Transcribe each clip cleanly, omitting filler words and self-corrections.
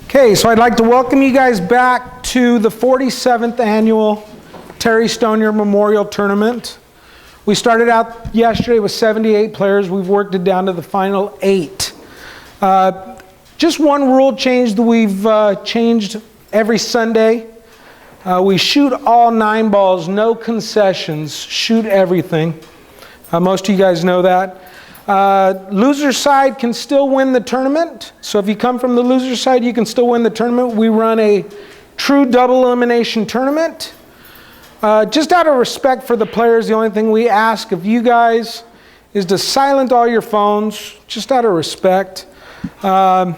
Okay, so I'd like to welcome you guys back to the 47th annual Terry Stonier Memorial Tournament. We started out yesterday with 78 players. We've worked it down to the final 8. Just one rule change that we've changed every Sunday. We shoot all 9 balls, no concessions, shoot everything. Most of you guys know that. Loser side can still win the tournament. So if you come from the loser side, you can still win the tournament. We run a true double elimination tournament. Just out of respect for the players, the only thing we ask of you guys is to silence all your phones, just out of respect. I'd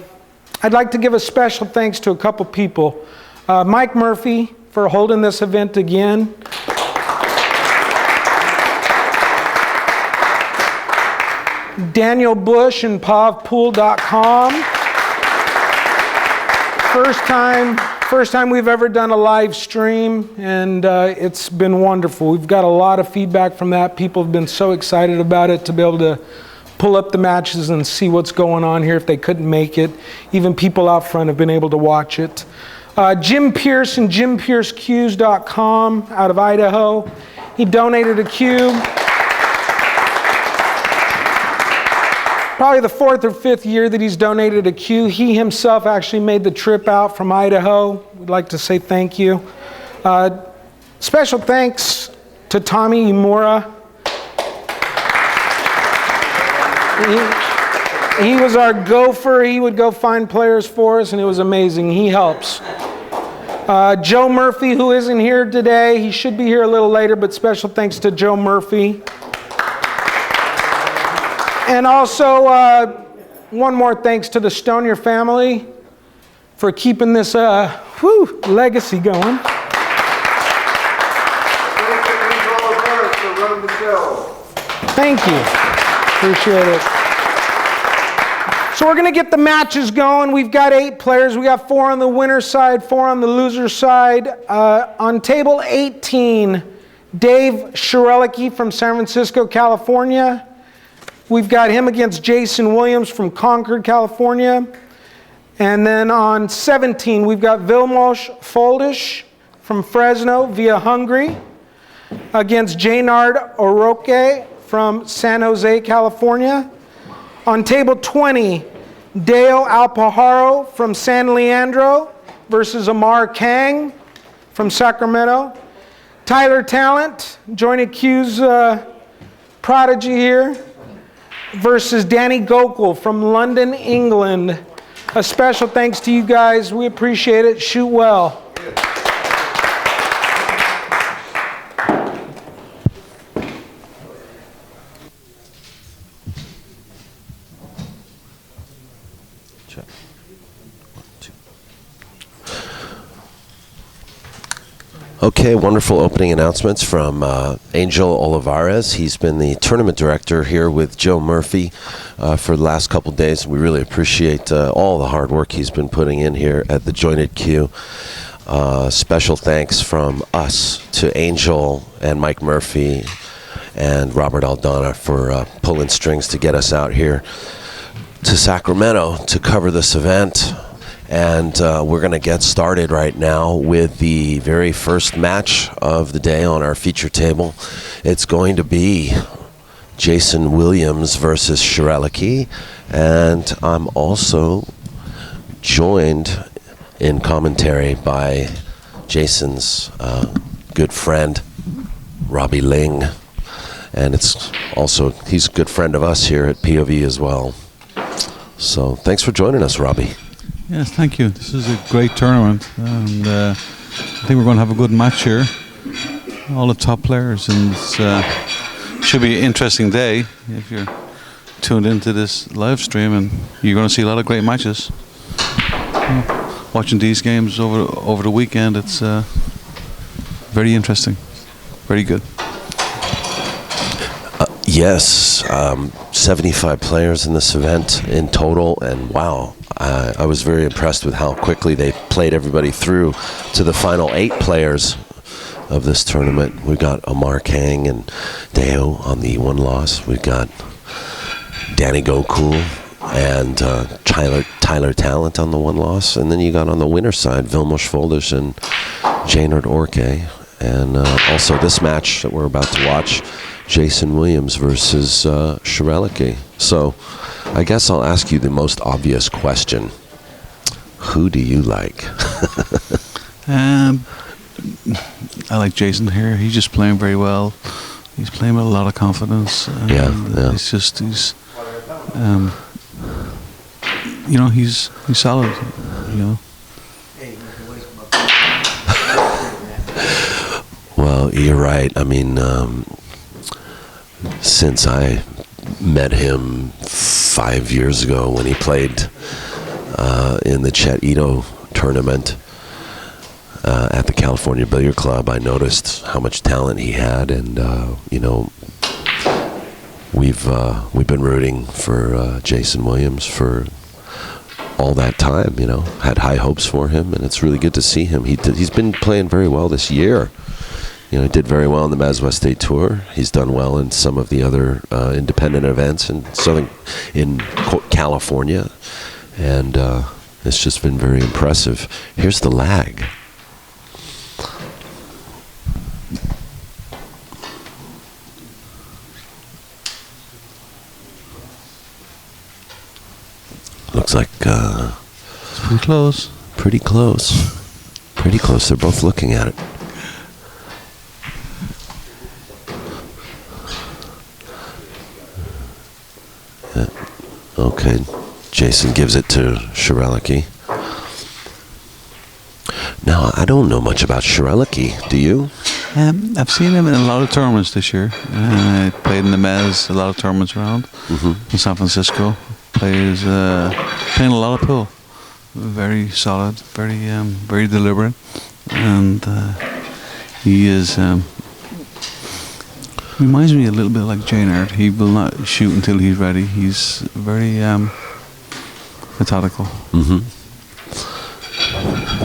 like to give a special thanks to a couple people. Mike Murphy for holding this event again. Daniel Busch and POVPOOL.com. First time we've ever done a live stream, and it's been wonderful. We've got a lot of feedback from that. People have been so excited about it to be able to pull up the matches and see what's going on here if they couldn't make it. Even people out front have been able to watch it. Jim Pierce and JimPierceCubes.com out of Idaho. He donated a cube. Probably the 4th or 5th year that he's donated a cue. He himself actually made the trip out from Idaho. We'd like to say thank you. Special thanks to Tommy Imura. He was our gopher. He would go find players for us, and it was amazing. He helps. Joe Murphy, who isn't here today. He should be here a little later, but special thanks to Joe Murphy. And also, one more thanks to the Stonier family for keeping this legacy going. Thank you. Appreciate it. So we're going to get the matches going. We've got 8 players. We got 4 on the winner side, 4 on the loser side. On table 18, Dave Shroerluke from San Francisco, California. We've got him against Jason Williams from Concord, California. And then on 17, we've got Vilmos Foldish from Fresno via Hungary against Jaynard Oroke from San Jose, California. On table 20, Dale Alpajaro from San Leandro versus Amar Kang from Sacramento. Tyler Talent, joining Q's prodigy here, versus Danny Gokul from London, England. A special thanks to you guys. We appreciate it. Shoot well. Okay, wonderful opening announcements from Angel Olivares. He's been the tournament director here with Joe Murphy for the last couple days. We really appreciate all the hard work he's been putting in here at the Jointed Q. Special thanks from us to Angel and Mike Murphy and Robert Aldana for pulling strings to get us out here to Sacramento to cover this event. And we're going to get started right now with the very first match of the day on our feature table. It's going to be Jason Williams versus Shroerluke. And I'm also joined in commentary by Jason's good friend, Robbie Ling. And he's a good friend of us here at POV as well. So thanks for joining us, Robbie. Yes, thank you. This is a great tournament, and I think we're going to have a good match here. All the top players, and it should be an interesting day if you're tuned into this live stream, and you're going to see a lot of great matches. Watching these games over the weekend, it's very interesting, very good. Yes, 75 players in this event in total, and wow, I was very impressed with how quickly they played everybody through to the final 8 players of this tournament. We've got Amar Kang and Deo on the 1 loss. We've got Danny Gokul and Tyler Tyler Talent on the one loss, and then you got on the winner side Vilmos Folders and Jaynard Orke, and also this match that we're about to watch, Jason Williams versus Shroerluke. So I guess I'll ask you the most obvious question. Who do you like? I like Jason here. He's just playing very well. He's playing with a lot of confidence. Yeah. It's just he's solid. Well, you're right. I mean, since I met him 5 years ago when he played in the Chet Ito tournament at the California Billiard Club, I noticed how much talent he had, and we've been rooting for Jason Williams for all that time. Had high hopes for him, and it's really good to see him. He's been playing very well this year. He did very well in the Maswa State Tour. He's done well in some of the other independent events in California, and it's just been very impressive. Here's the lag. Looks like It's pretty close. Pretty close. Pretty close. They're both looking at it. Okay, Jason gives it to Shroerluke. Now, I don't know much about Shroerluke. Do you? I've seen him in a lot of tournaments this year. Played in the Mez, a lot of tournaments around in San Francisco. Playing a lot of pool. Very solid, very deliberate, and he is. Reminds me a little bit like Jaynard. He will not shoot until he's ready. He's very methodical. Do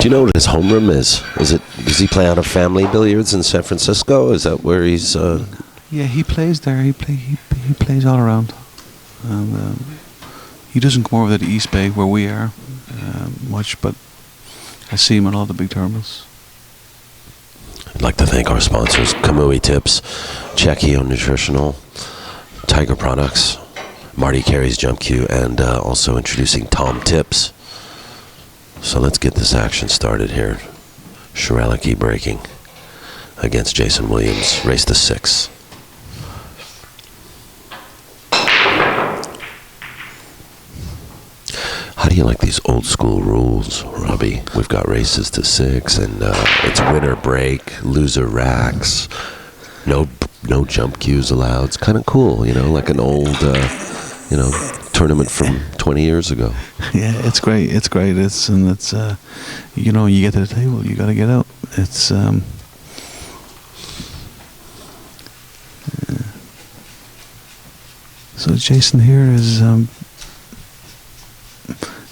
you know what his homeroom is? Does he play out of Family Billiards in San Francisco? Is that where he's? Yeah, he plays there. He plays all around, and he doesn't come over to the East Bay where we are much, but I see him at all the big tournaments. I'd like to thank our sponsors, Kamui Tips, Checkio Nutritional, Tiger Products, Marty Carey's Jump Cue, and also introducing Tom Tips. So let's get this action started here. Shroerluke breaking against Jason Williams, race to 6. How do you like these old school rules, Robbie? We've got races to 6, and it's winner break, loser racks, no jump cues allowed. It's kind of cool, like an old, tournament from 20 years ago. Yeah, it's great. It's great. You get to the table, you got to get out. It's so Jason here is.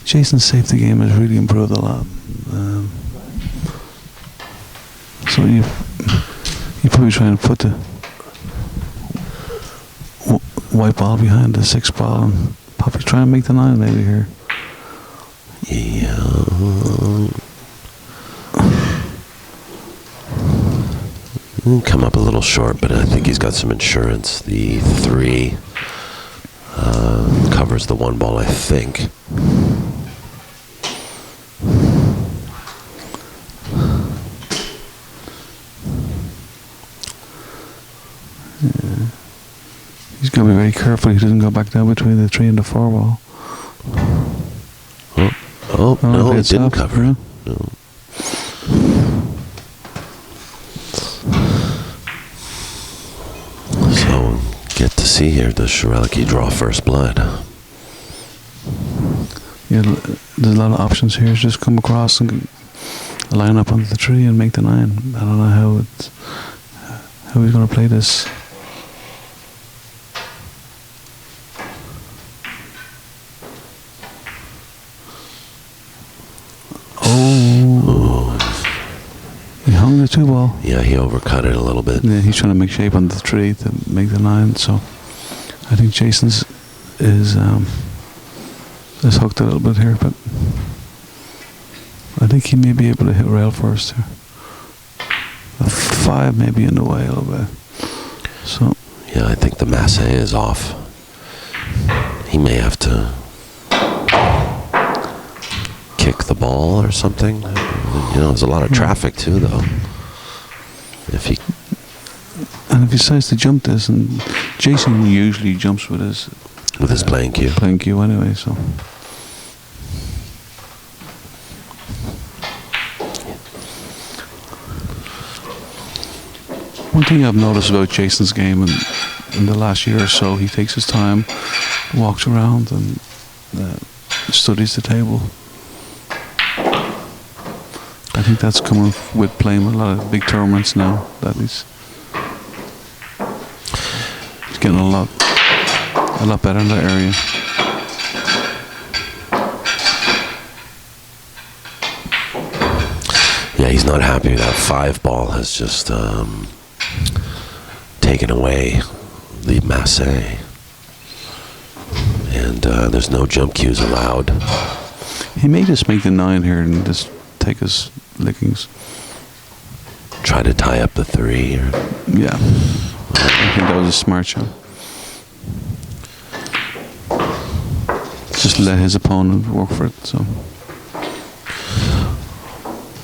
Jason's safety game has really improved a lot. So you probably try and put the white ball behind the 6 ball and probably try and make the 9 maybe here. Yeah. Come up a little short, but I think he's got some insurance. The 3 covers the 1 ball, I think. He's got to be very careful he doesn't go back down between the 3 and the 4 ball. No, it didn't cover it. No. So, get to see here, does Shroerluke draw first blood? Yeah, there's a lot of options here. Just come across and line up onto the 3 and make the 9. I don't know how he's going to play this. He hung the 2 ball. Yeah, he overcut it a little bit. Yeah, he's trying to make shape on the 3 to make the 9. So I think Jason's is Just hooked a little bit here, but I think he may be able to hit rail first here. A 5 may be in the way a little bit. So Yeah, I think the masse is off. He may have to kick the ball or something. There's a lot of traffic too, though. If he and if he decides to jump this, and Jason usually jumps with his playing cue. Playing cue anyway, so. One thing I've noticed about Jason's game in the last year or so, he takes his time, walks around and studies the table. I think that's coming with playing a lot of big tournaments now. That he's getting a lot better in that area. Yeah, he's not happy. That 5 ball has just taken away the masse. And there's no jump cues allowed. He may just make the 9 here and just take his lickings. Try to tie up the 3. Yeah. I think that was a smart shot. Just let his opponent work for it, so.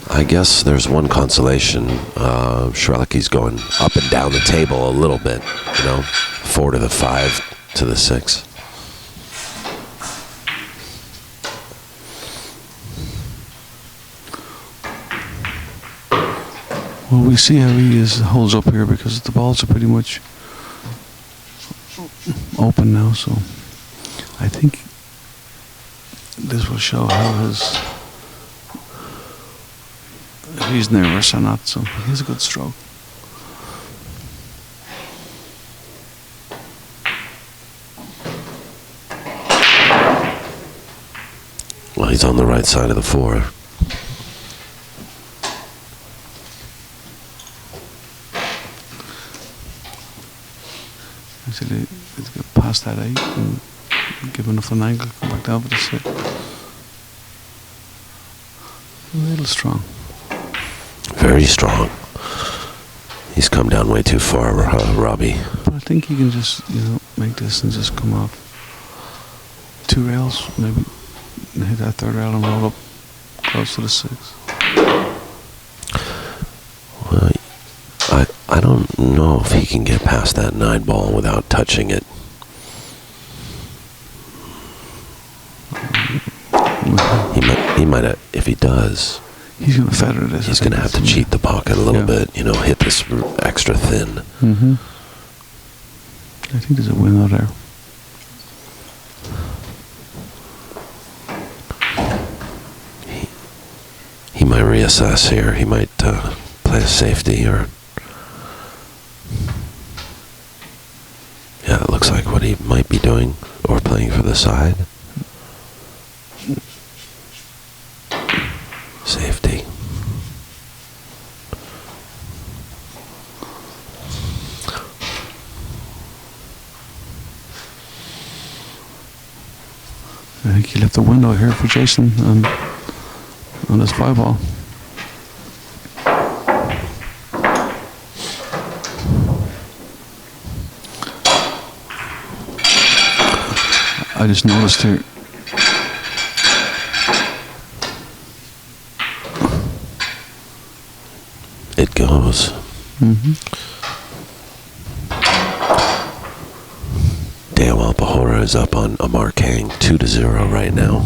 I guess there's one consolation. Shroerluke's going up and down the table a little bit, 4 to the 5 to the 6. Well, we see how he holds up here because the balls are pretty much open now, so I think this will show how if he's nervous or not, so he has a good stroke. Well, he's on the right side of the 4. Actually, let's get past that 8 and give enough an angle, come back down for the 6. A little strong. Very strong. He's come down way too far, Robbie. But I think he can just, make this and just come off 2 rails, maybe hit that 3rd rail and roll up close to the 6. Well, I don't know if he can get past that 9 ball without touching it. He might have, if he does, he's going to feather this. He's going to have to cheat the pocket a little bit, hit this extra thin. Mm-hmm. I think there's a winner there. He might reassess here. He might play a safety or... Yeah, it looks like what he might be doing, or playing for the side. Safety. I think he left the window here for Jason on this 5 ball. I just noticed here. It goes. Mm-hmm. Dale Alpahora is up on Amar Kang 2-0 right now.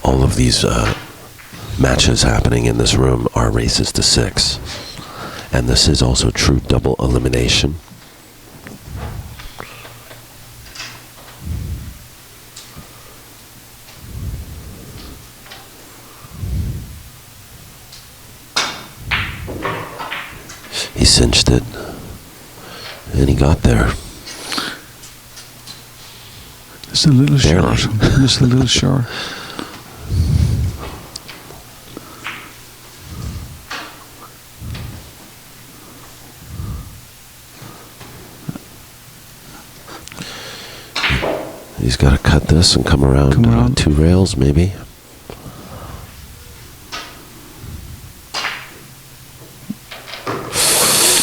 All of these matches happening in this room are races to 6. And this is also true double elimination. He cinched it, and he got there. Just a little Barely. short. Just a little short. He's got to cut this and come around, Come around. 2 rails, maybe.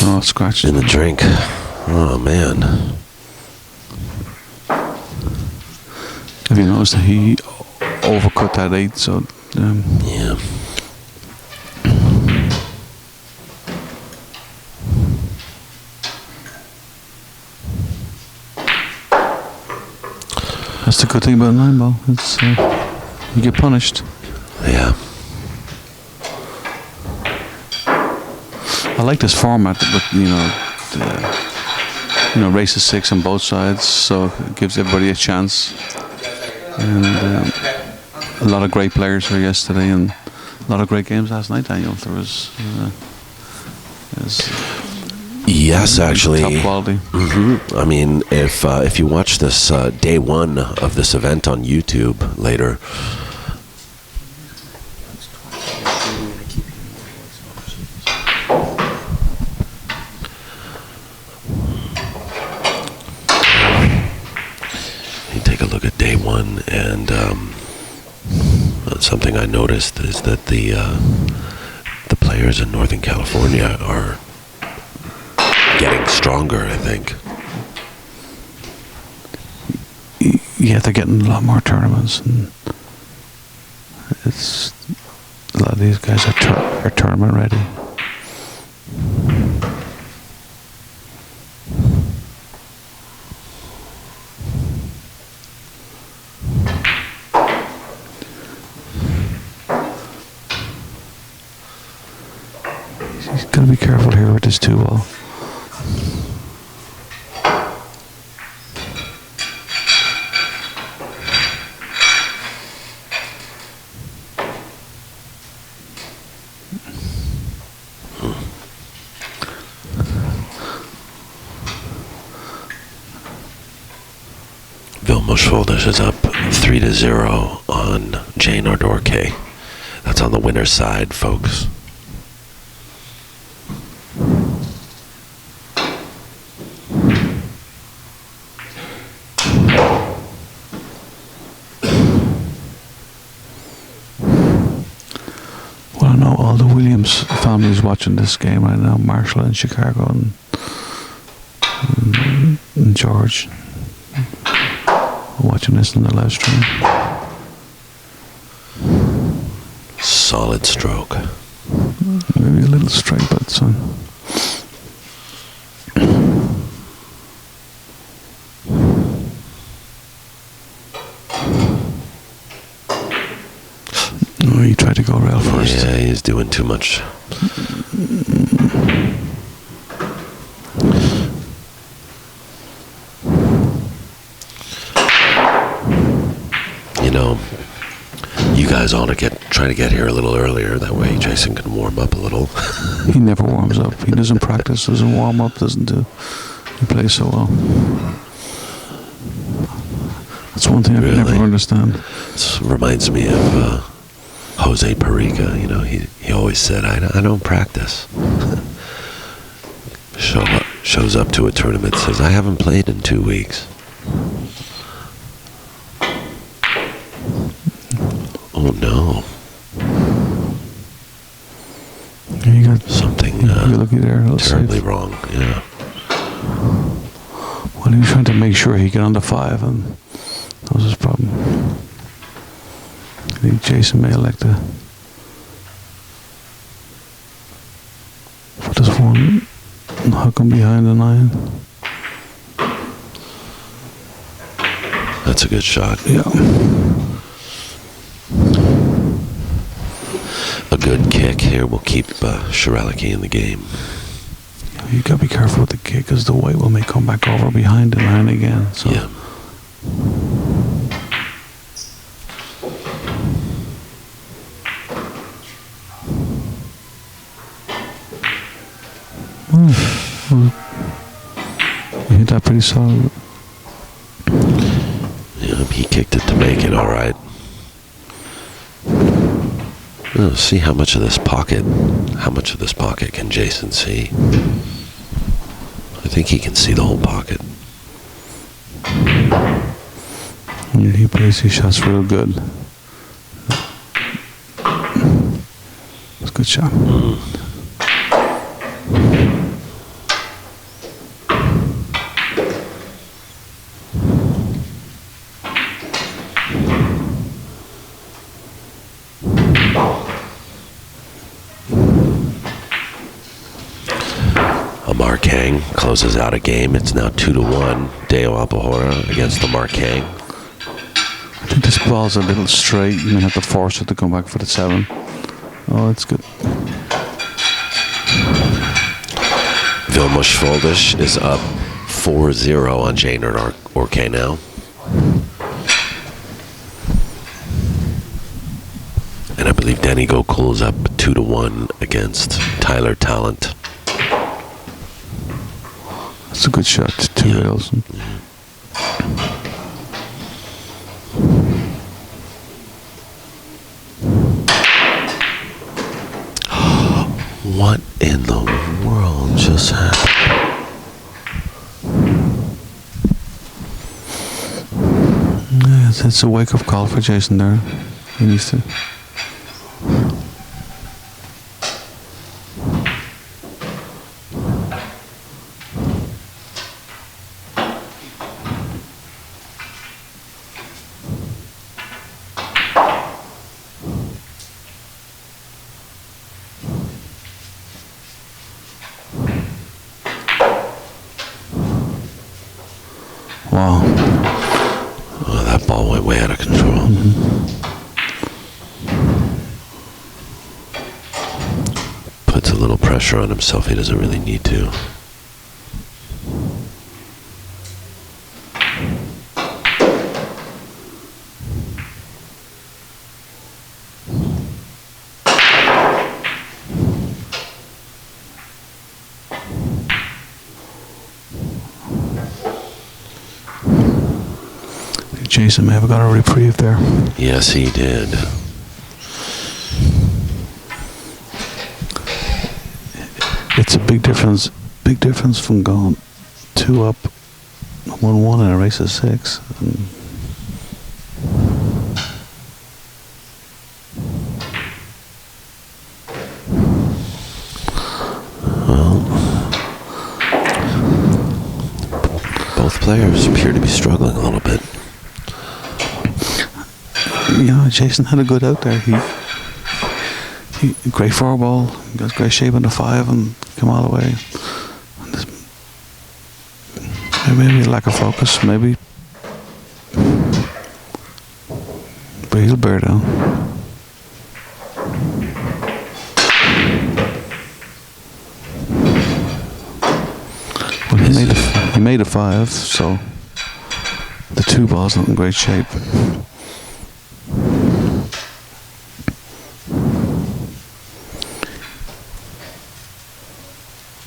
Oh, scratched. In the drink. Oh, man. Have you noticed that he overcut that 8? So, Yeah. that's the good thing about a 9 ball. It's you get punished. Yeah. I like this format, but races 6 on both sides, so it gives everybody a chance. And a lot of great players here yesterday, and a lot of great games last night, Daniel. There was Yes, actually. top quality. I mean, if you watch this day 1 of this event on YouTube later, you take a look at day 1, and something I noticed is that the players in Northern California are getting stronger, I think. Yeah, they're getting a lot more tournaments, and it's a lot of these guys are tournament ready. He's got to be careful here with this 2 ball. Vilmos is up 3-0 on Jane Ardorque. That's on the winner's side, folks. Well, I know all the Williams families watching this game right now. Marshall in Chicago and George watching this on the live stream. Solid stroke. Maybe a little straight, but it's fine. Oh, he tried to go rail first. Yeah, he's doing too much. You know, you guys ought to try to get here a little earlier. That way Jason can warm up a little. He never warms up. He doesn't practice, doesn't warm up, doesn't do. He plays so well. That's one thing I could never understand. This reminds me of Jose Perica. You know, he always said, I don't practice. Shows up to a tournament, says, I haven't played in 2 weeks. Oh no. You got something you're lucky there. terribly wrong. Yeah. Well, he was trying to make sure he got on the 5, and that was his problem. I think Jason may elect to put this one and hook him behind the 9. That's a good shot. Yeah. A good kick here will keep Shroerluke in the game. You gotta be careful with the kick, because the white will may come back over behind the 9 again. So. Yeah. You hit that pretty solid. Yeah, he kicked it to make it all right. Oh, see how much of this pocket can Jason see? I think he can see the whole pocket. Yeah, he plays his shots real good. It's a good shot. Markang closes out a game. It's now 2-1. Deo Alpahora against the Markang. I think this ball's a little straight. You may have to force it to come back for the 7. Oh, that's good. Vilmos Foldish is up 4-0 on Jane Orke now. And I believe Danny Gokul is up 2-1 against Tyler Talent. That's a good shot, 2 rails. What in the world just happened? Yeah, it's a wake-up call for Jason there. He needs to. Wow. Oh, that ball went way out of control. Puts a little pressure on himself he doesn't really need to. Jason may have got a reprieve there. Yes, he did. It's a big difference from going 2 up, 1-1 in a race of 6. Well, both players appear to be struggling a little bit. You know, Jason had a good out there. He great 4 ball, got great shape on the 5 and come all the way. Maybe a lack of focus, maybe. But he'll bear down. Well, he made a 5, so the 2 ball's not in great shape.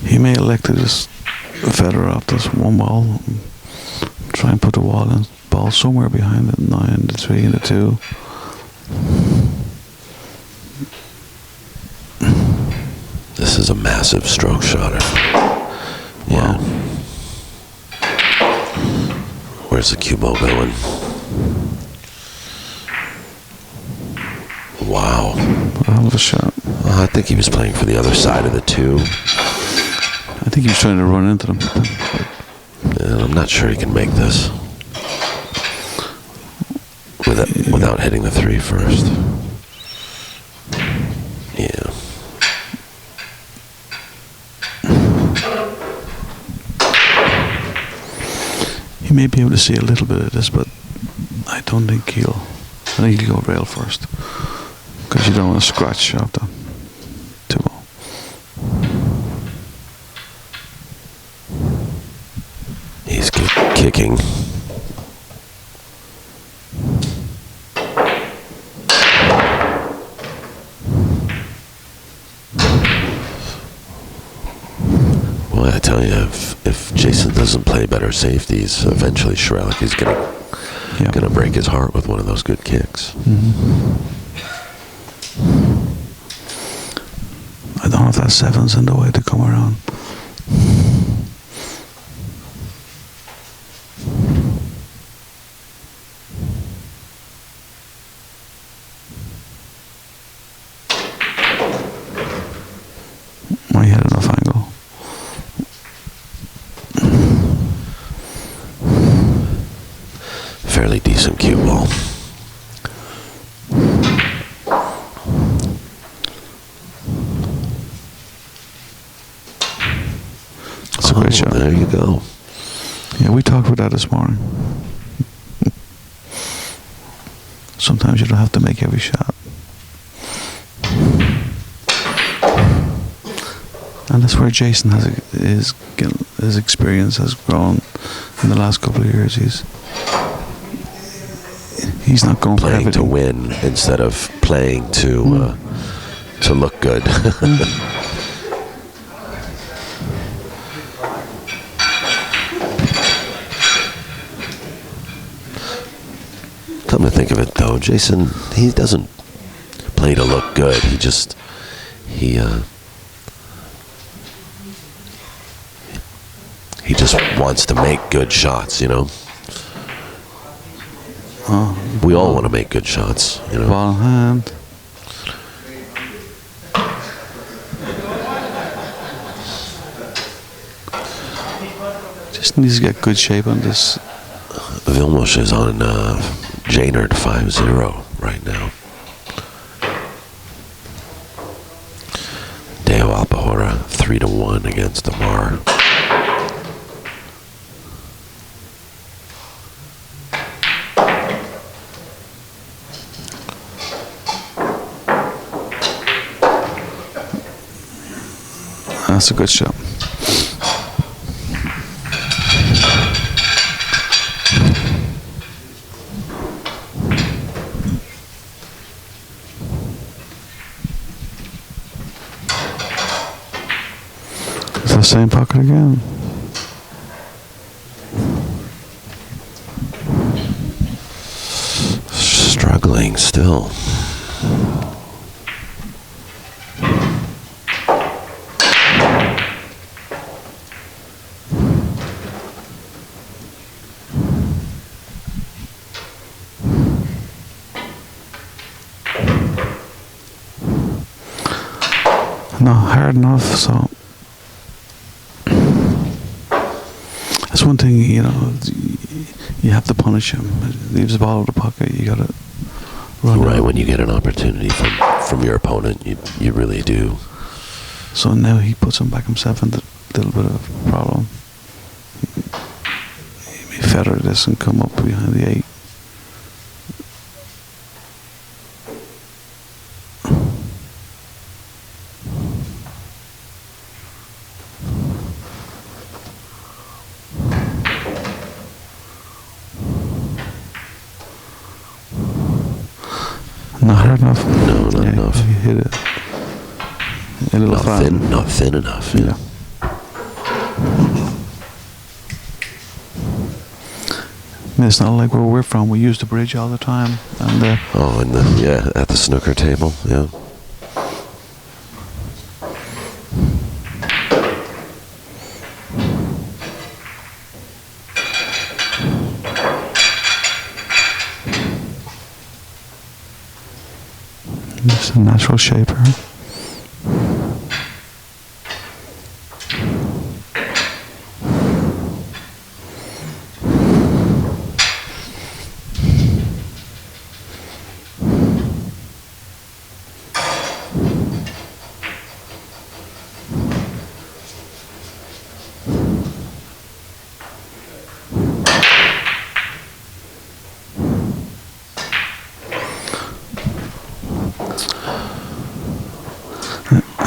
He may elect to just feather off this 1 ball and try and put the ball somewhere behind the 9, the 3, and the 2. This is a massive stroke shotter. Yeah. Wow. Where's the cue ball going? Wow. A hell of a shot. I think he was playing for the other side of the 2. I think he was trying to run into them. And I'm not sure he can make this without hitting the 3 first. Yeah. He may be able to see a little bit of this, but I don't think he'll. I think he'll go rail first, because you don't want to scratch off the 2 ball. He's kicking. Well, I tell you, if Jason doesn't play better safeties, eventually Shroerluke is gonna break his heart with one of those good kicks. I don't know if that 7's in the way to come around. fairly decent cue ball. That's a great shot. There you go. Yeah, we talked about that this morning. Sometimes you don't have to make every shot. And that's where Jason has his experience has grown in the last couple of years. He's not going Playing for to everything. win instead of playing to look good. Come to think of it, though, Jason, he doesn't play to look good. He just wants to make good shots, you know. We all want to make good shots, you know. Ball in hand. Just needs to get good shape on this. Vilmos is on Jaynard 5-0 right now. Deo Alpahora 3-1 against Amar. That's a good shot. It's the same pocket again. Struggling still. Not hard enough, so that's one thing, you know, you have to punish him. He leaves the ball out of the pocket, you gotta run Right, out. when you get an opportunity from your opponent, you really do. So now he puts him back himself into a little bit of a problem. He may feather this and come up behind the 8. Not hard enough. No, not enough. He hit it. A little flat. Not thin enough. Yeah. I mean, it's not like where we're from. We use the bridge all the time, and At the snooker table, yeah. it's a natural shaper.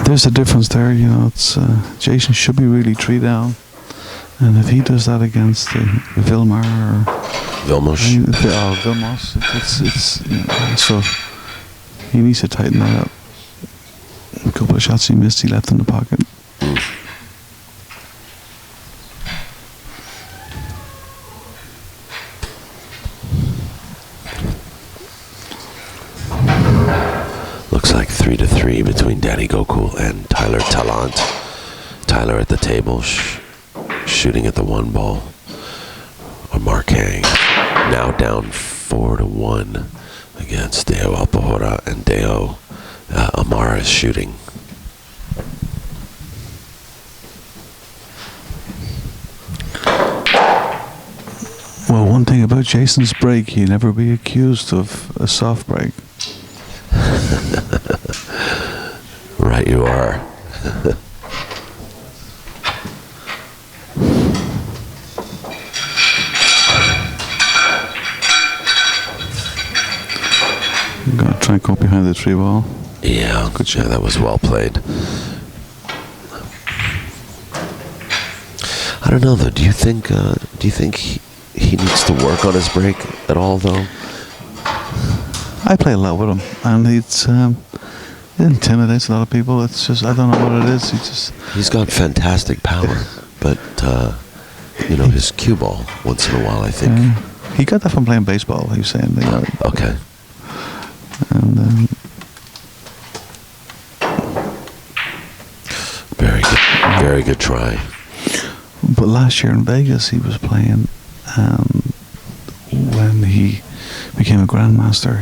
There's a difference there, you know. It's Jason should be really 3 down, and if he does that against Vilmar or Vilmos. Vilmos, it's you know, so he needs to tighten that up. A couple of shots he missed, he left in the pocket. Looks like 3-3 between Danny Gokul and Tyler Tallant. Tyler at the table, shooting at the 1 ball. Amar Kang now down 4-1 against Deo Alpahora, and Deo Amar is shooting. Well, one thing about Jason's brake, he'd never be accused of a soft brake. Right, you are. I'm gonna try and go behind the 3-ball. Yeah, Good yeah, shot. that was well played. I don't know though. Do you think he needs to work on his brake at all though? I play a lot with him, and it intimidates a lot of people. It's just, I don't know what it is. He's got fantastic power, but his cue ball once in a while, I think. He got that from playing baseball. He was saying. Okay. And Very good try. but last year in Vegas, he was playing, and when he became a grandmaster,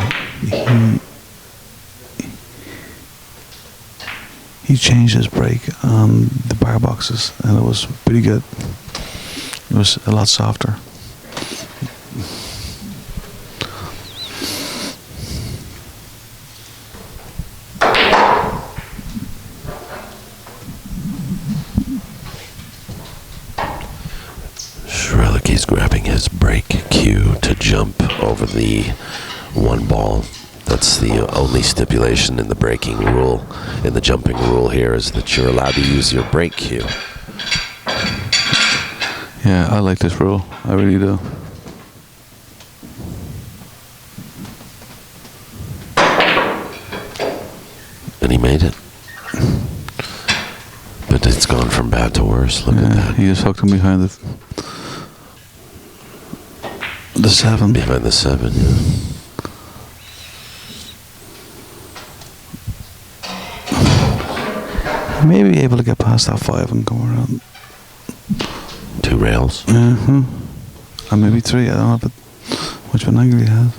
he changed his brake on the bar boxes, and it was pretty good. It was a lot softer. Shroerluke's grabbing his brake cue to jump over the 1 ball. That's the only stipulation in the braking rule, in the jumping rule here, is that you're allowed to use your brake cue. Yeah, I like this rule. I really do. And he made it. But it's gone from bad to worse. Look at that. He just hooked him behind the 7. Behind the 7, yeah. He may be able to get past that 5 and come around. 2 rails. And maybe 3. I don't know which one angle he has.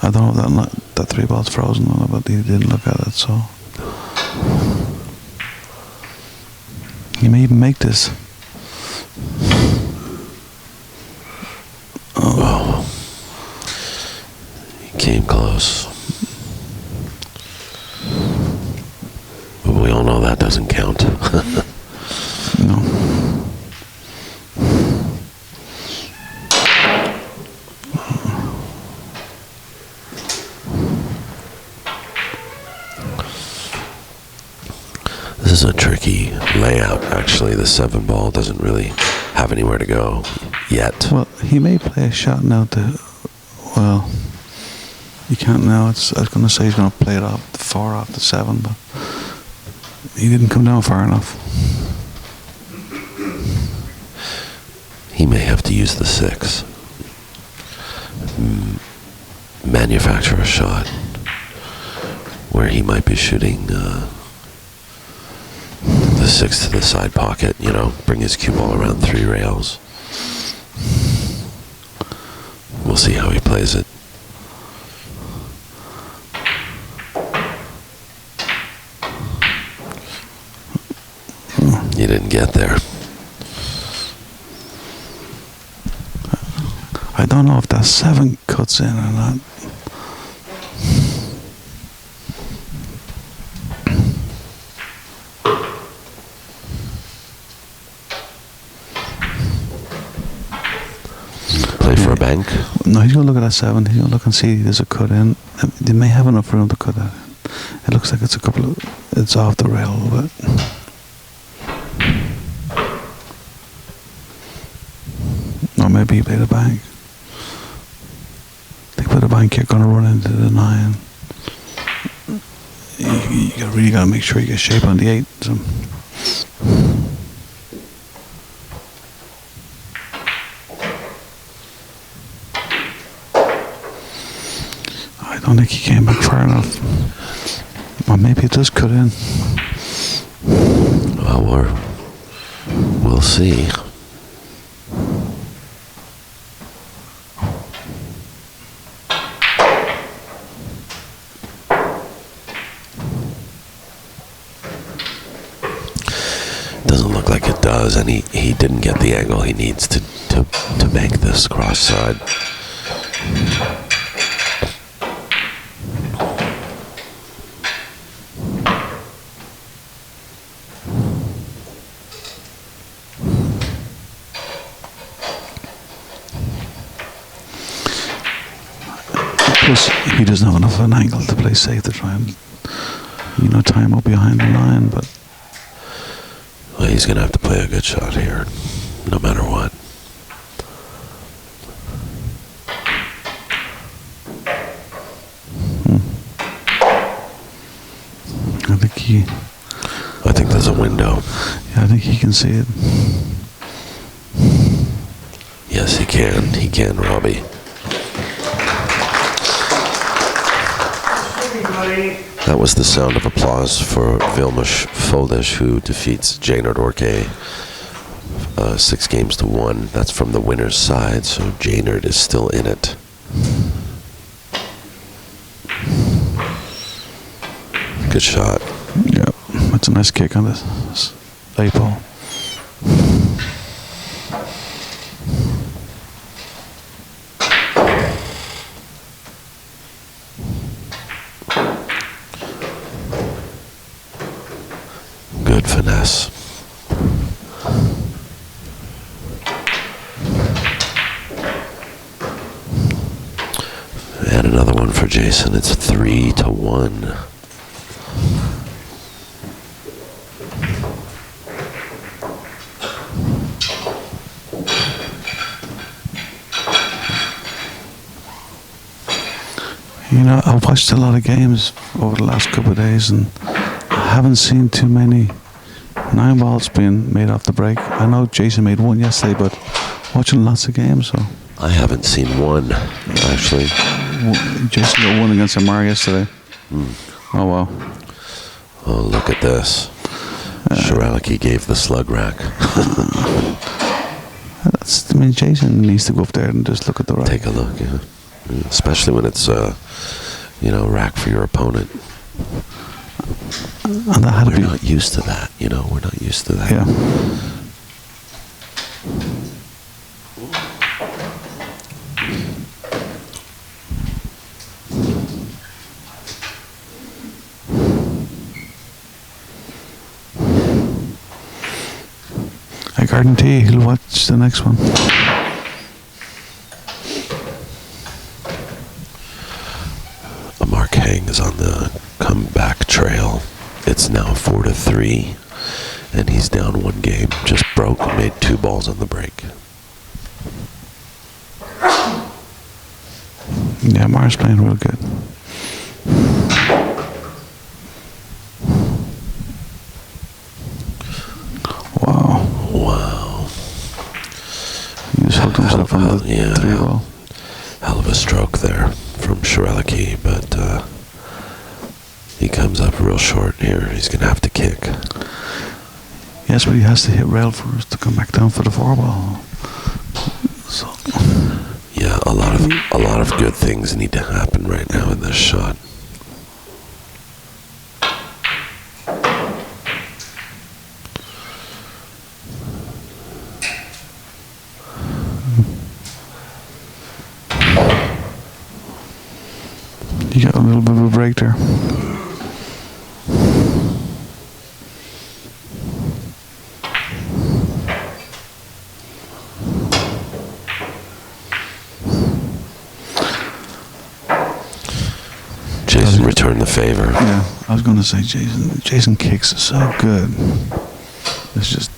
I don't know if that 3 ball's frozen on it, but he didn't look at it, so. He may even make this. Oh. He came close. But we all know that doesn't count. No. This is a tricky layout, actually. The 7 ball doesn't really have anywhere to go yet. Well, he may play a shot now well, he can't now. I was going to say he's going to play it off the 4 off the 7, but he didn't come down far enough. He may have to use the 6. Manufacture a shot where he might be shooting the 6 to the side pocket, bring his cue ball around 3 rails. We'll see how he plays it. You didn't get there. I don't know if that 7 cuts in or not. Play for a bank. No, he's going to look at that 7. He's going to look and see there's a cut in. They may have enough room to cut that in. It looks like it's off the rail a little bit. Or maybe he played a bank. They put a bank, you're going to run into the 9. You really got to make sure you get shape on the 8. So. I don't think he came back far enough. Well, maybe it does cut in. Well, we'll see. Doesn't look like it does, and he didn't get the angle he needs to make this cross side. Plus, he doesn't have enough of an angle to play safe to try and, time up behind the line, but... Well, he's going to have to play a good shot here, no matter what. I think there's a window. Yeah, I think he can see it. Yes, he can. He can, Robbie. That was the sound of applause for Vilmos Foldish, who defeats Jaynard Orke 6-1. That's from the winner's side, so Jaynard is still in it. Good shot. Yeah, that's a nice kick on this 8-ball. Good finesse. And another one for Jason. It's 3-1. I've watched a lot of games over the last couple of days, and I haven't seen too many 9 balls being made off the break. I know Jason made one yesterday, but watching lots of games, so... I haven't seen one, actually. Jason got one against Amar yesterday. Oh, wow. Oh, look at this. Shroerluke gave the slug rack. Jason needs to go up there and just look at the rack. Take a look, yeah. Especially when it's, rack for your opponent. And that had We're not used to that, we're not used to that. Yeah. I guarantee he'll watch the next one. Mark Hang is on the comeback trail. It's now 4-3, and he's down 1 game. Just broke, made 2 balls on the break. Yeah, Mar's playing real good. Wow. He just hooked himself on the 3-ball. Hell of a stroke there from Shroerluke, but he comes up real short here. He's going to have to kick. Yes, but he has to hit rail first to come back down for the 4-ball. So. Yeah, a lot of good things need to happen right now in this shot. You got a little bit of a break there. Jason returned the favor. Yeah, I was going to say Jason kicks are so good. It's just...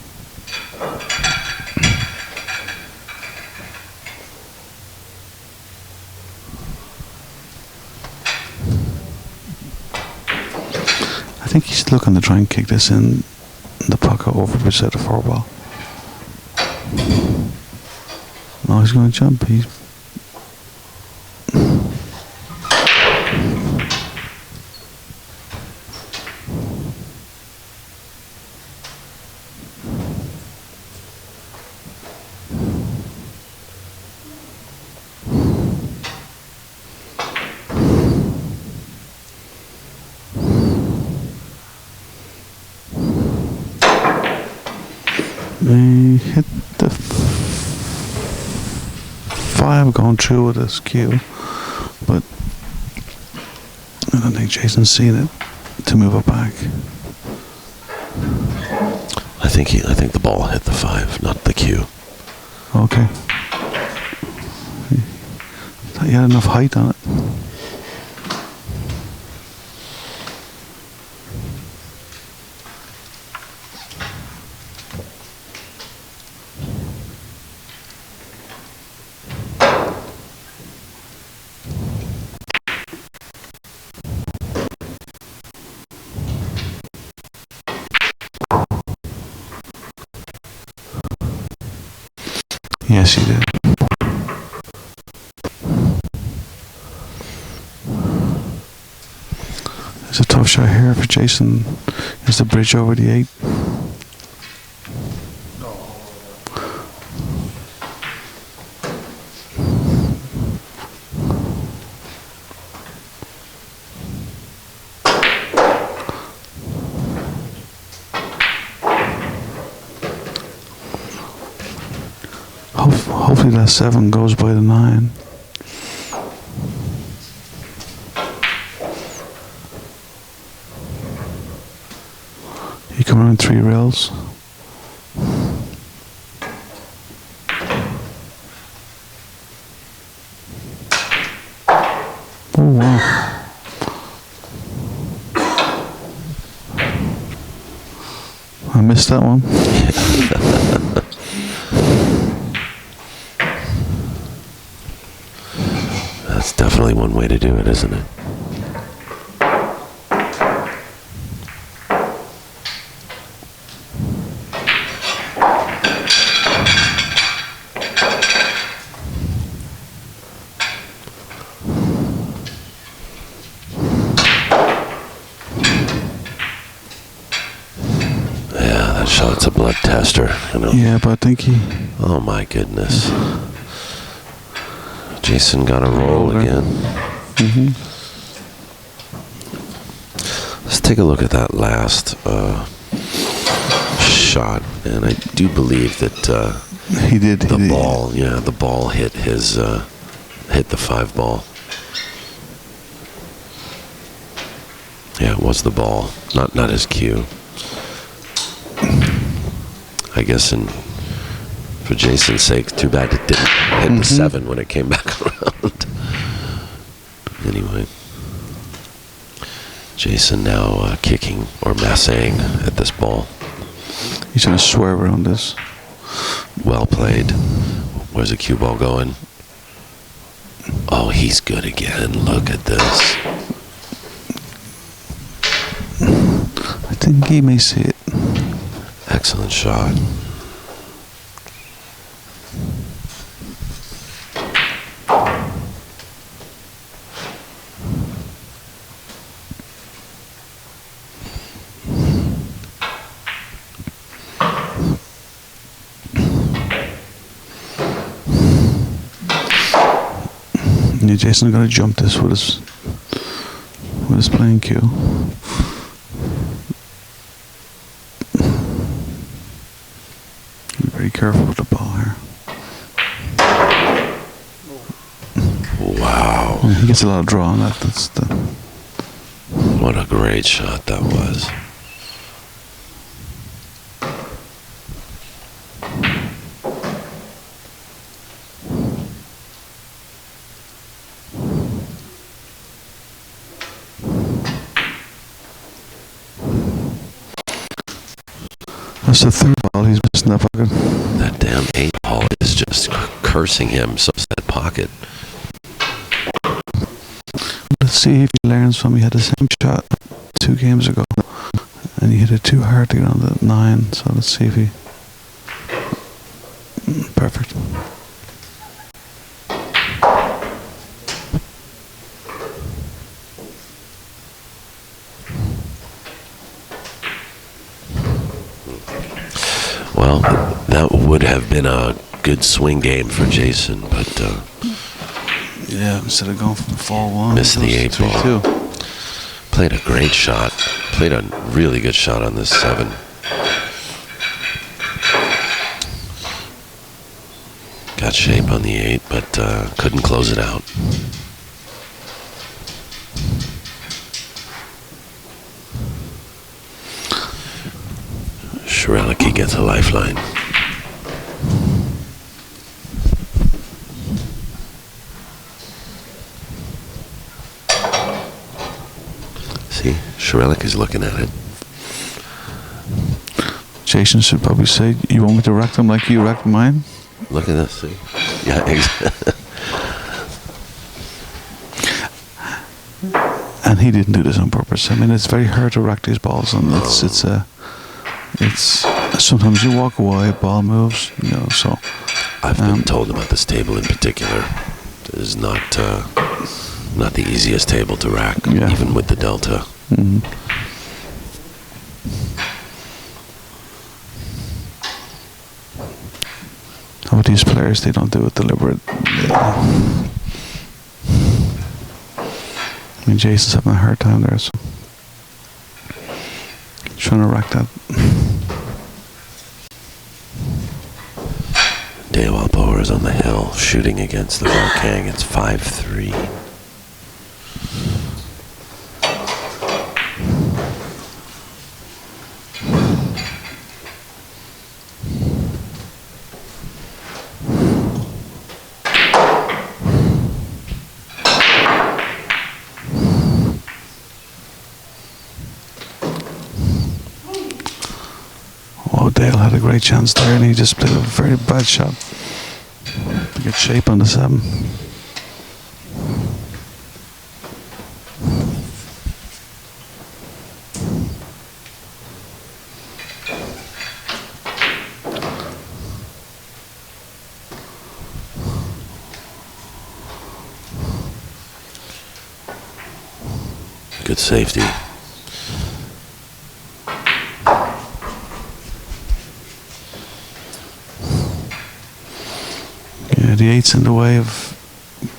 I think he's looking to try and kick this in the pocket over beside the 4-ball. No, he's going to jump. He hit the 5 going through with his cue, but I don't think Jason's seen it to move it back. I think the ball hit the 5, not the cue. Okay. Thought you had enough height on it. Yes, you did. It's a tough shot here for Jason. It's the bridge over the 8. Hopefully that 7 goes by the 9. You come around 3 rails. Oh wow. I missed that one. That's definitely one way to do it, isn't it? Yeah, that shot's a blood tester, you know. Yeah, but I think he... Oh my goodness. Jason got a roll again. Mm-hmm. Let's take a look at that last shot, and I do believe that He did. the ball, yeah, the ball hit his hit the 5 ball. Yeah, it was the ball, not his cue. I guess for Jason's sake, too bad it didn't hit the 7 when it came back around. Anyway, Jason now kicking or massing at this ball. He's going to swerve around this. Well played. Where's the cue ball going? Oh, he's good again. Look at this. I think he may see it. Excellent shot. Yeah, Jason's going to jump this with his playing cue. Be very careful with the ball here. Wow. Yeah, he gets a lot of draw on that. That's the... What a great shot that was. That's the 3rd ball he's missing that pocket. That damn 8 ball is just cursing him. So's that pocket. Let's see if he learns from. He had the same shot 2 games ago, and he hit it too hard to get on the 9. So let's see if he. Perfect. Well, that would have been a good swing game for Jason, but Yeah, instead of going from 4-1, missed the 8 ball. 3-2. Played a great shot. Played a really good shot on this 7. Got shape on the 8, but couldn't close it out. Shroerluke gets a lifeline. See, Shroerluke is looking at it. Jason should probably say, "You want me to rack them like you racked mine?" Look at this, see? Yeah, And he didn't do this on purpose. I mean, it's very hard to rack these balls, and it's sometimes you walk away, ball moves, you know. So I've been told about this table in particular. It is not the easiest table to rack, Yeah. even with the delta. mhm. Oh, these players, they don't do it deliberate. I mean, Jason's having a hard time there, so trying to rack that. Dewalpower is on the hill, shooting against the Volcang. It's 5-3. Oh, Dale had a great chance there, and he just played a very bad shot to get shape on the 7. Good safety. Yeah, the 8's in the way of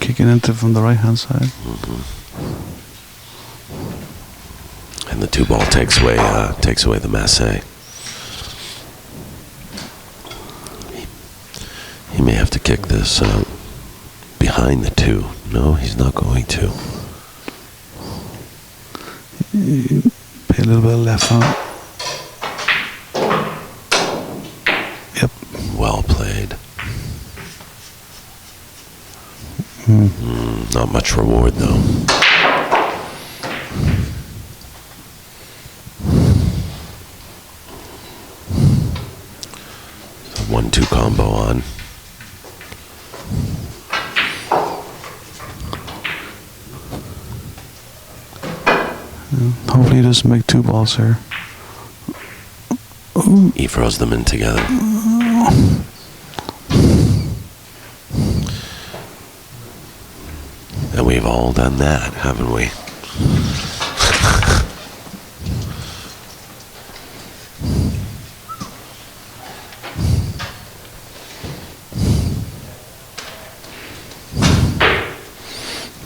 kicking into from the right hand side. And the 2 ball takes away the masse. He may have to kick this behind the 2. No, he's not going to. Pay a little bit of left on. Yep. Well played. Not much reward though. So 1-2 combo on. Hopefully he doesn't make 2 balls here. Ooh. He throws them in together. And we've all done that, haven't we?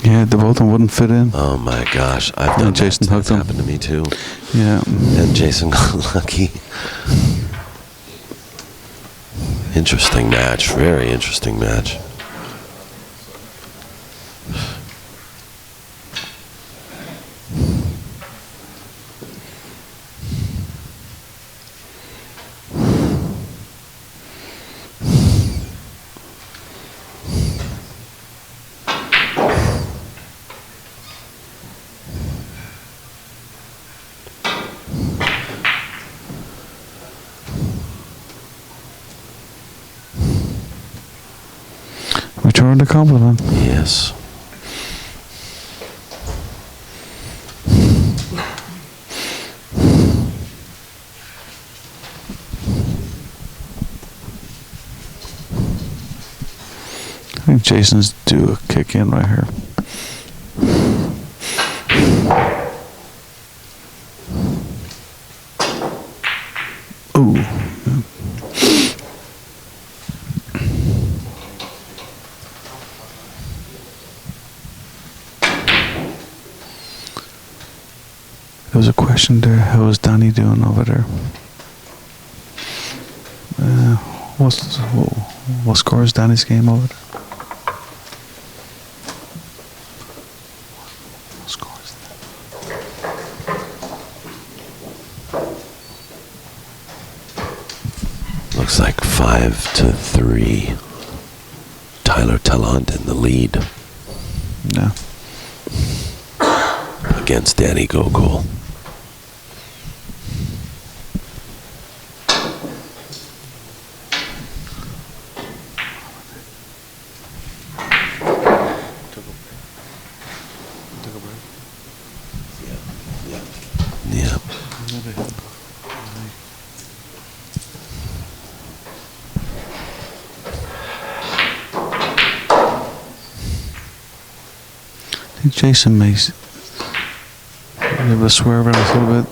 Yeah, the both of them wouldn't fit in. Oh my gosh, I've done Jason that. hooked That's him. happened to me too. Yeah. And Jason got lucky. Interesting match, very interesting match. Return the compliment. Yes. I think Jason's due a kick in right here. Ooh. There was a question there. How is Danny doing over there? What score is Danny's game over there? What score is that? Looks like 5-3. Tyler Tallant in the lead Yeah. against Danny Gokul. Yeah. I think Jason may be able to swerve around a little bit.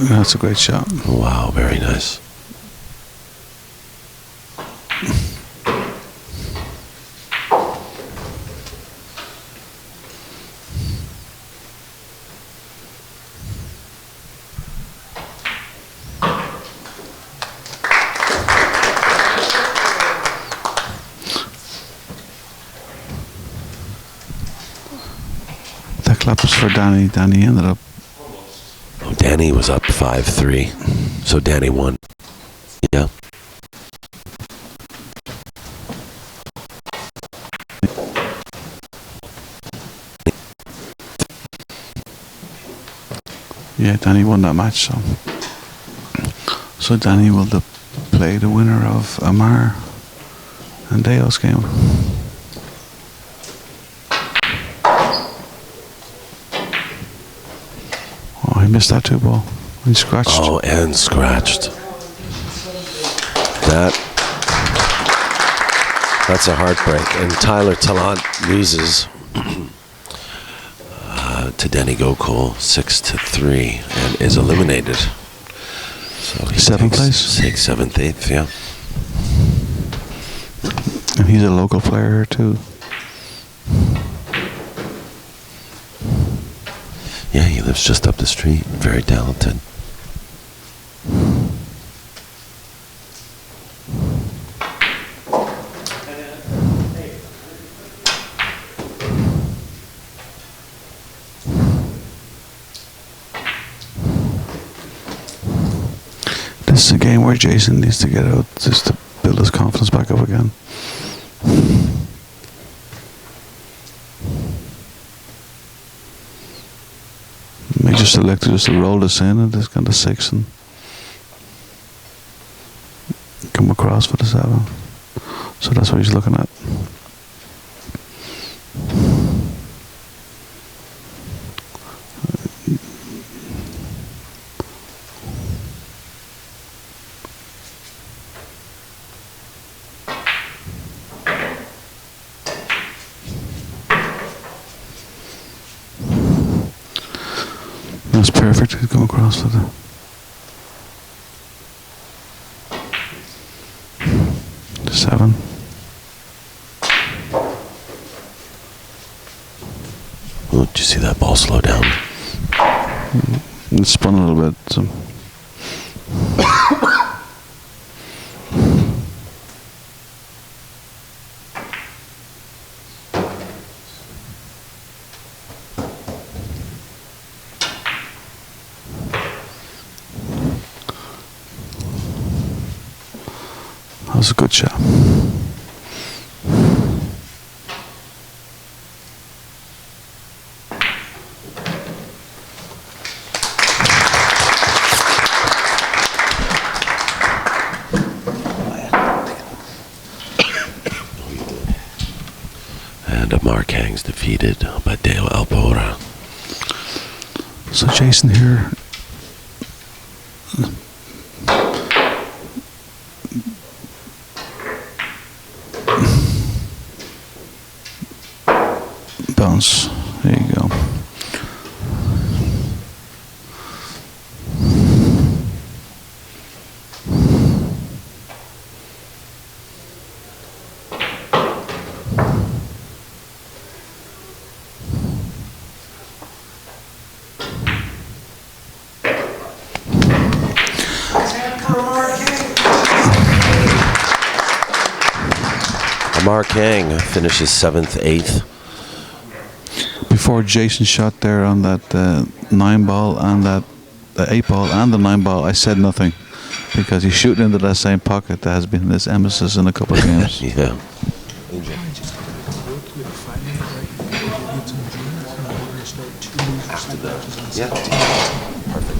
That's a great shot. Wow, very nice. That clap was for Danny. Danny ended up. Oh, Danny was up 5-3, so Danny won. Yeah. Yeah, Danny won that match. So Danny will play the winner of Amar and Deo's game. Oh, he missed that 2-ball. He scratched. Oh, and scratched. That's a heartbreak. And Tyler Tallant loses to Danny Gokul 6-3 and is eliminated. So he Seventh place? 6th, 7th, 8th, yeah. And he's a local player here too. Yeah, he lives just up the street. Very talented. This is a game where Jason needs to get out just to build his confidence back up again. May just elect just to roll this in and just kind of 6 and come across for the 7. So that's what he's looking at. That's perfect. He's going across for the 7. Oh, did you see that ball slow down? It spun a little bit. So. That was a good shot. And Mark Hangs defeated by Deo Alpora. So Jason here bounce. There you go. Amar Kang finishes 7th, 8th. Before Jason shot there on that 9-ball and the 8-ball and the 9-ball, I said nothing because he's shooting into that same pocket that has been his emesis in a couple of games. Yeah. After that. Yeah. Perfect.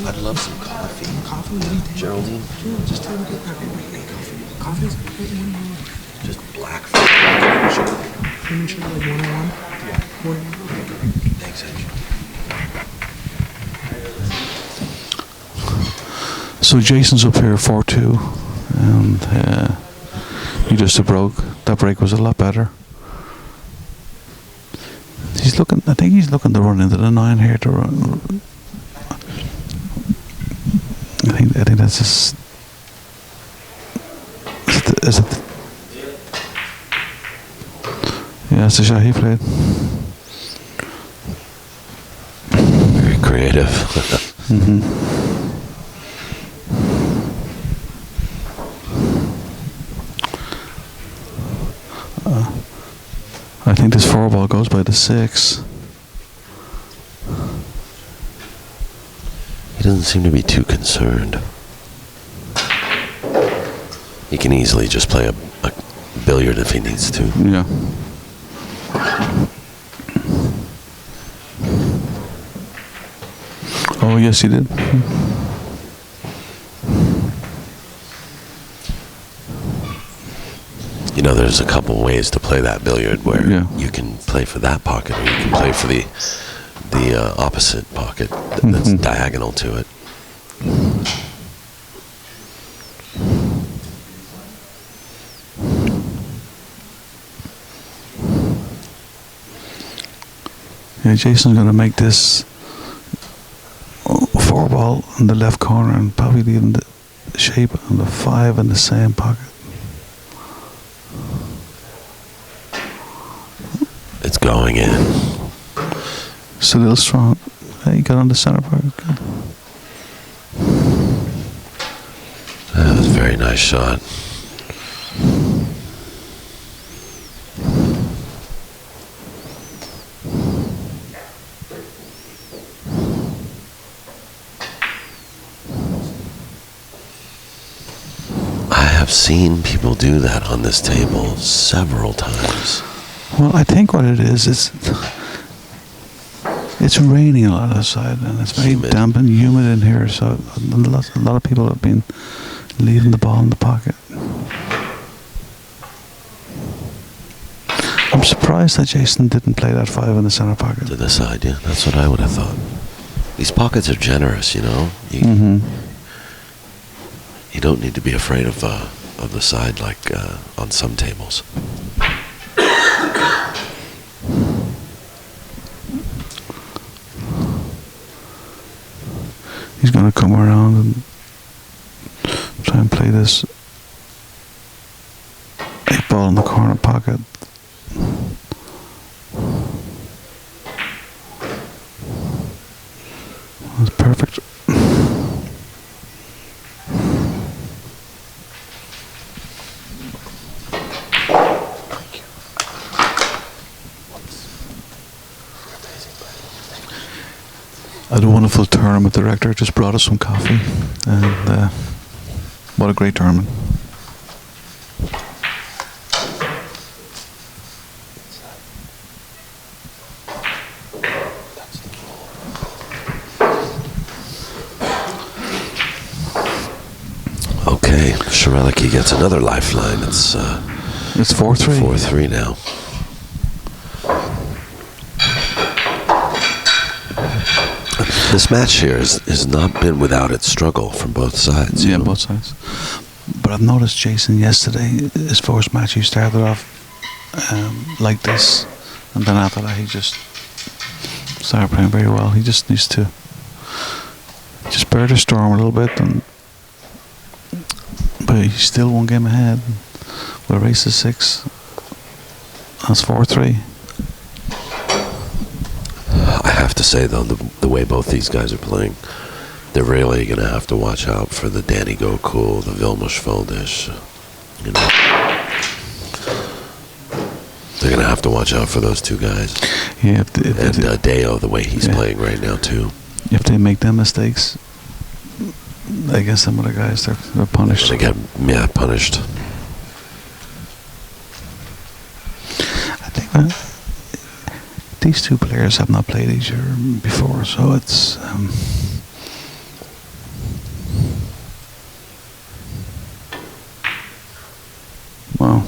I'd love some coffee. Geraldine? Just tell me to get coffee. Coffee's Just black. cream sugar, like 101? Yeah. 101? Thanks, Angel. So Jason's up here 4-2, and he just broke. That break was a lot better. He's looking. I think he's looking to run into the 9 here to run. I think that's his. Is it? Yeah, that's the shot he played. Very creative. Mm-hmm. I think this 4-ball goes by the 6. He doesn't seem to be too concerned. He can easily just play a billiard if he needs to. Yeah. Oh, yes, he did. You know, there's a couple ways to play that billiard where Yeah. you can play for that pocket or you can play for the opposite pocket that's diagonal to it. Yeah, Jason's going to make this 4-ball in the left corner and probably leaving the shape on the 5 in the same pocket. It's going in. Still a little strong. Hey, he got on the center pocket. Good. That was a very nice shot. I have seen people do that on this table several times. Well, I think what it is, it's raining a lot outside and it's very Humid. damp and humid in here, so a lot of people have been leaving the ball in the pocket. I'm surprised that Jason didn't play that 5 in the center pocket. To the side, yeah. That's what I would have thought. These pockets are generous, you know. You don't need to be afraid of the side like on some tables. He's going to come around and try and play this 8-ball in the corner pocket. That's perfect. I had a wonderful tournament director, just brought us some coffee, and what a great tournament. Okay, Shroerluke gets another lifeline. It's 4-3. 4-3 now. This match here has not been without its struggle from both sides. Yeah, both sides. But I've noticed Jason yesterday, his first match, he started off like this, and then after that he just started playing very well. He just needs to just bear the storm a little bit, but he's still one game ahead. With a race of 6, that's 4-3. I have to say though, the way both these guys are playing, they're really going to have to watch out for the Danny Goku, the Vilmos Foldish. You know, they're going to have to watch out for those two guys. Yeah, And Deo, the way he's playing right now too. if they make them mistakes, I guess some of the guys they're punished. They get punished. I think these two players have not played each other before, so it's. Well.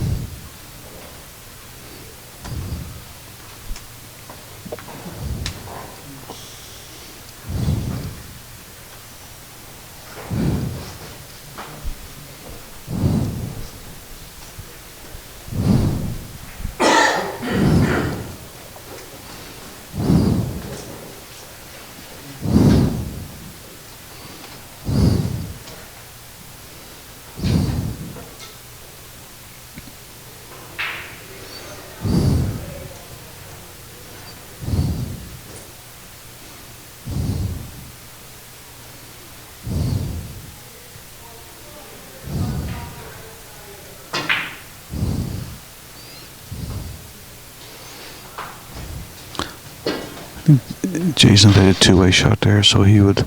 Jason played a two-way shot there, so he would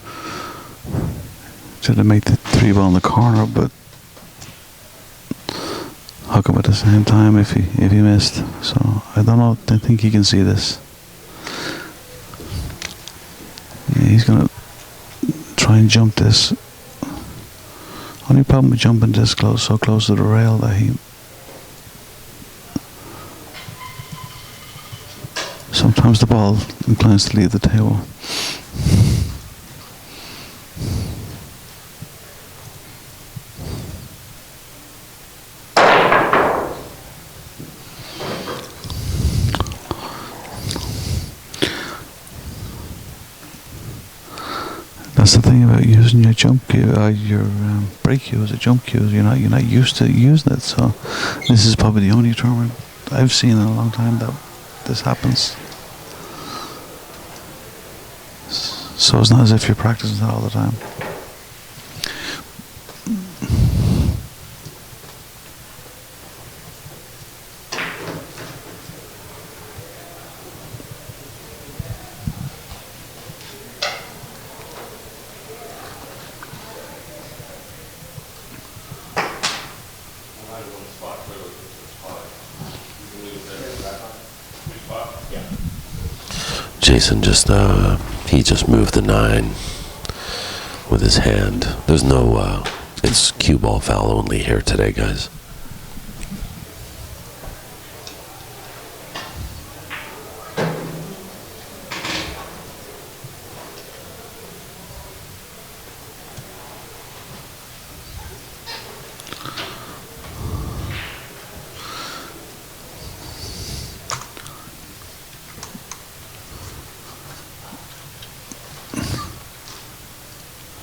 try to make the 3-ball in the corner, but hook him at the same time if he missed. So I don't know. I think he can see this. Yeah, he's gonna try and jump this. Only problem with jumping this close, so close to the rail, that he. Sometimes the ball inclines to leave the table. That's the thing about using your jump cue, your break cue as a jump cue. You're not used to using it. So this is probably the only tournament I've seen in a long time that this happens. So it's not as if you're practicing that all the time. Jason he just moved the 9 with his hand. There's no it's cue ball foul only here today, guys.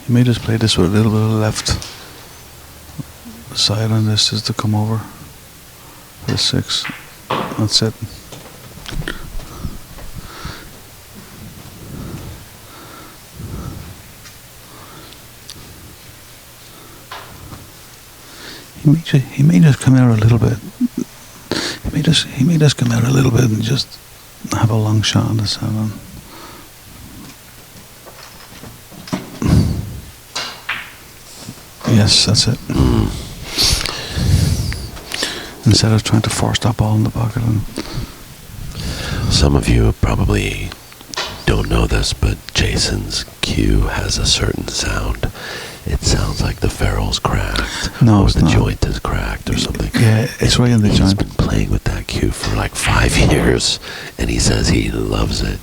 You may just play this with a little bit of left side on this, is to come over for the 6. That's it. He may just come out a little bit. He may just come out a little bit and just have a long shot on the 7. Yes, that's it. Instead of trying to force that ball in the pocket. And some of you probably don't know this, but Jason's cue has a certain sound. It sounds like the ferrule's cracked, no, or it's the not. joint is cracked, or something. Yeah, it's right in the He's joint. been playing with that cue for like 5 years, and he says he loves it.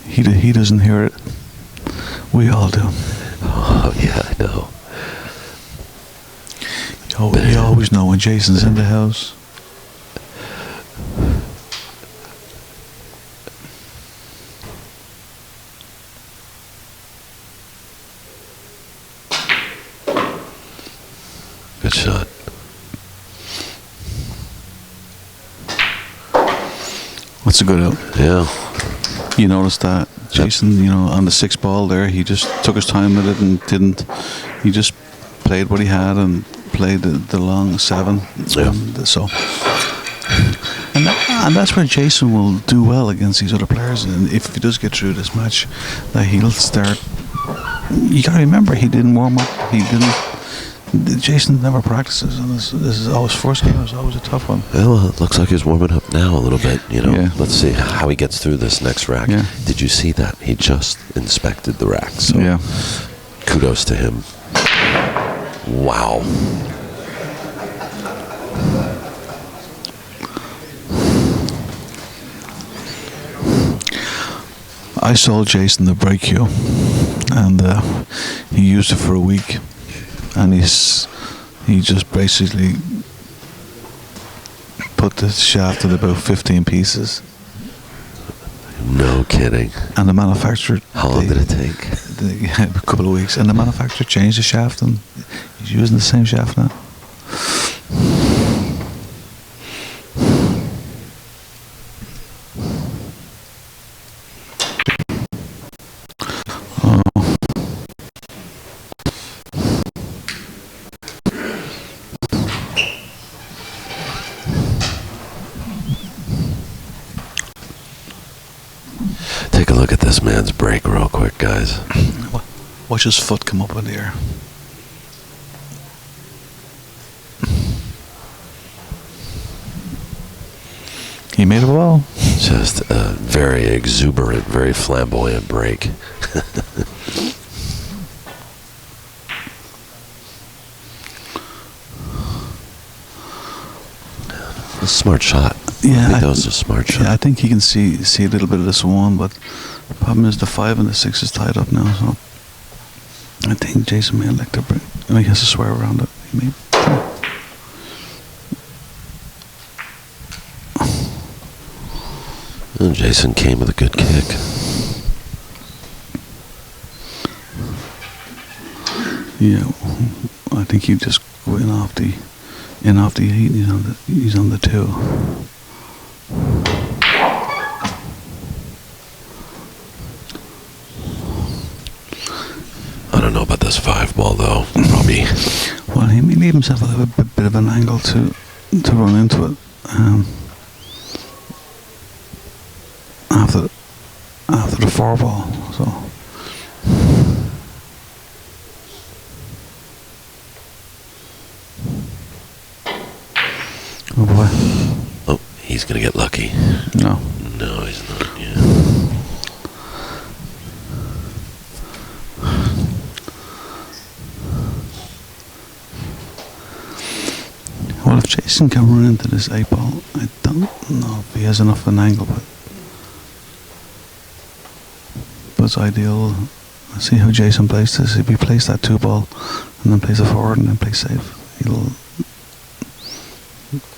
He doesn't hear it. We all do. Oh yeah, I know. You always know when Jason's in the house. Good shot. What's a good out? Yeah. You noticed that Jason, you know, on the 6th ball there, he just took his time with it and didn't. He just played what he had and played the long 7. Yeah. And that's where Jason will do well against these other players. And if he does get through this match, that he'll start. You got to remember, he didn't warm up. He didn't. Jason never practices, and this is always first game. It's always a tough one. Yeah, well, it looks like he's warming up now a little bit. You know, Yeah. let's see how he gets through this next rack. Yeah. Did you see that? He just inspected the rack. So Yeah. kudos to him. Wow. I sold Jason the brake cue, and he used it for a week, and he just basically put the shaft in about 15 pieces. No kidding. And the manufacturer. How long did it take? A couple of weeks, and the manufacturer changed the shaft, and he's using the same shaft now. Take a look at this man's break real quick, guys. Watch his foot come up in the air. He made it well. Just a very exuberant, very flamboyant break. A smart shot. Yeah, I think that was a smart shot. Yeah, I think he can see a little bit of this 1, but the problem is the 5 and the 6 is tied up now. So I think Jason may elect to bring. He has to swear around it. He may. And Jason came with a good kick. Yeah, I think he just go in off the 8. He's on the 2. I don't know about this 5 ball though. Probably. Well, he may leave himself a bit of an angle to run into it. After the 4 ball, so. Oh boy. Oh, he's gonna get lucky. No. No, he's not. Yeah. Well, if Jason can run into this 8 ball, I don't know if he has enough of an angle, but it's ideal. Let's see how Jason plays this. If he plays that 2 ball and then plays a forward and then plays safe,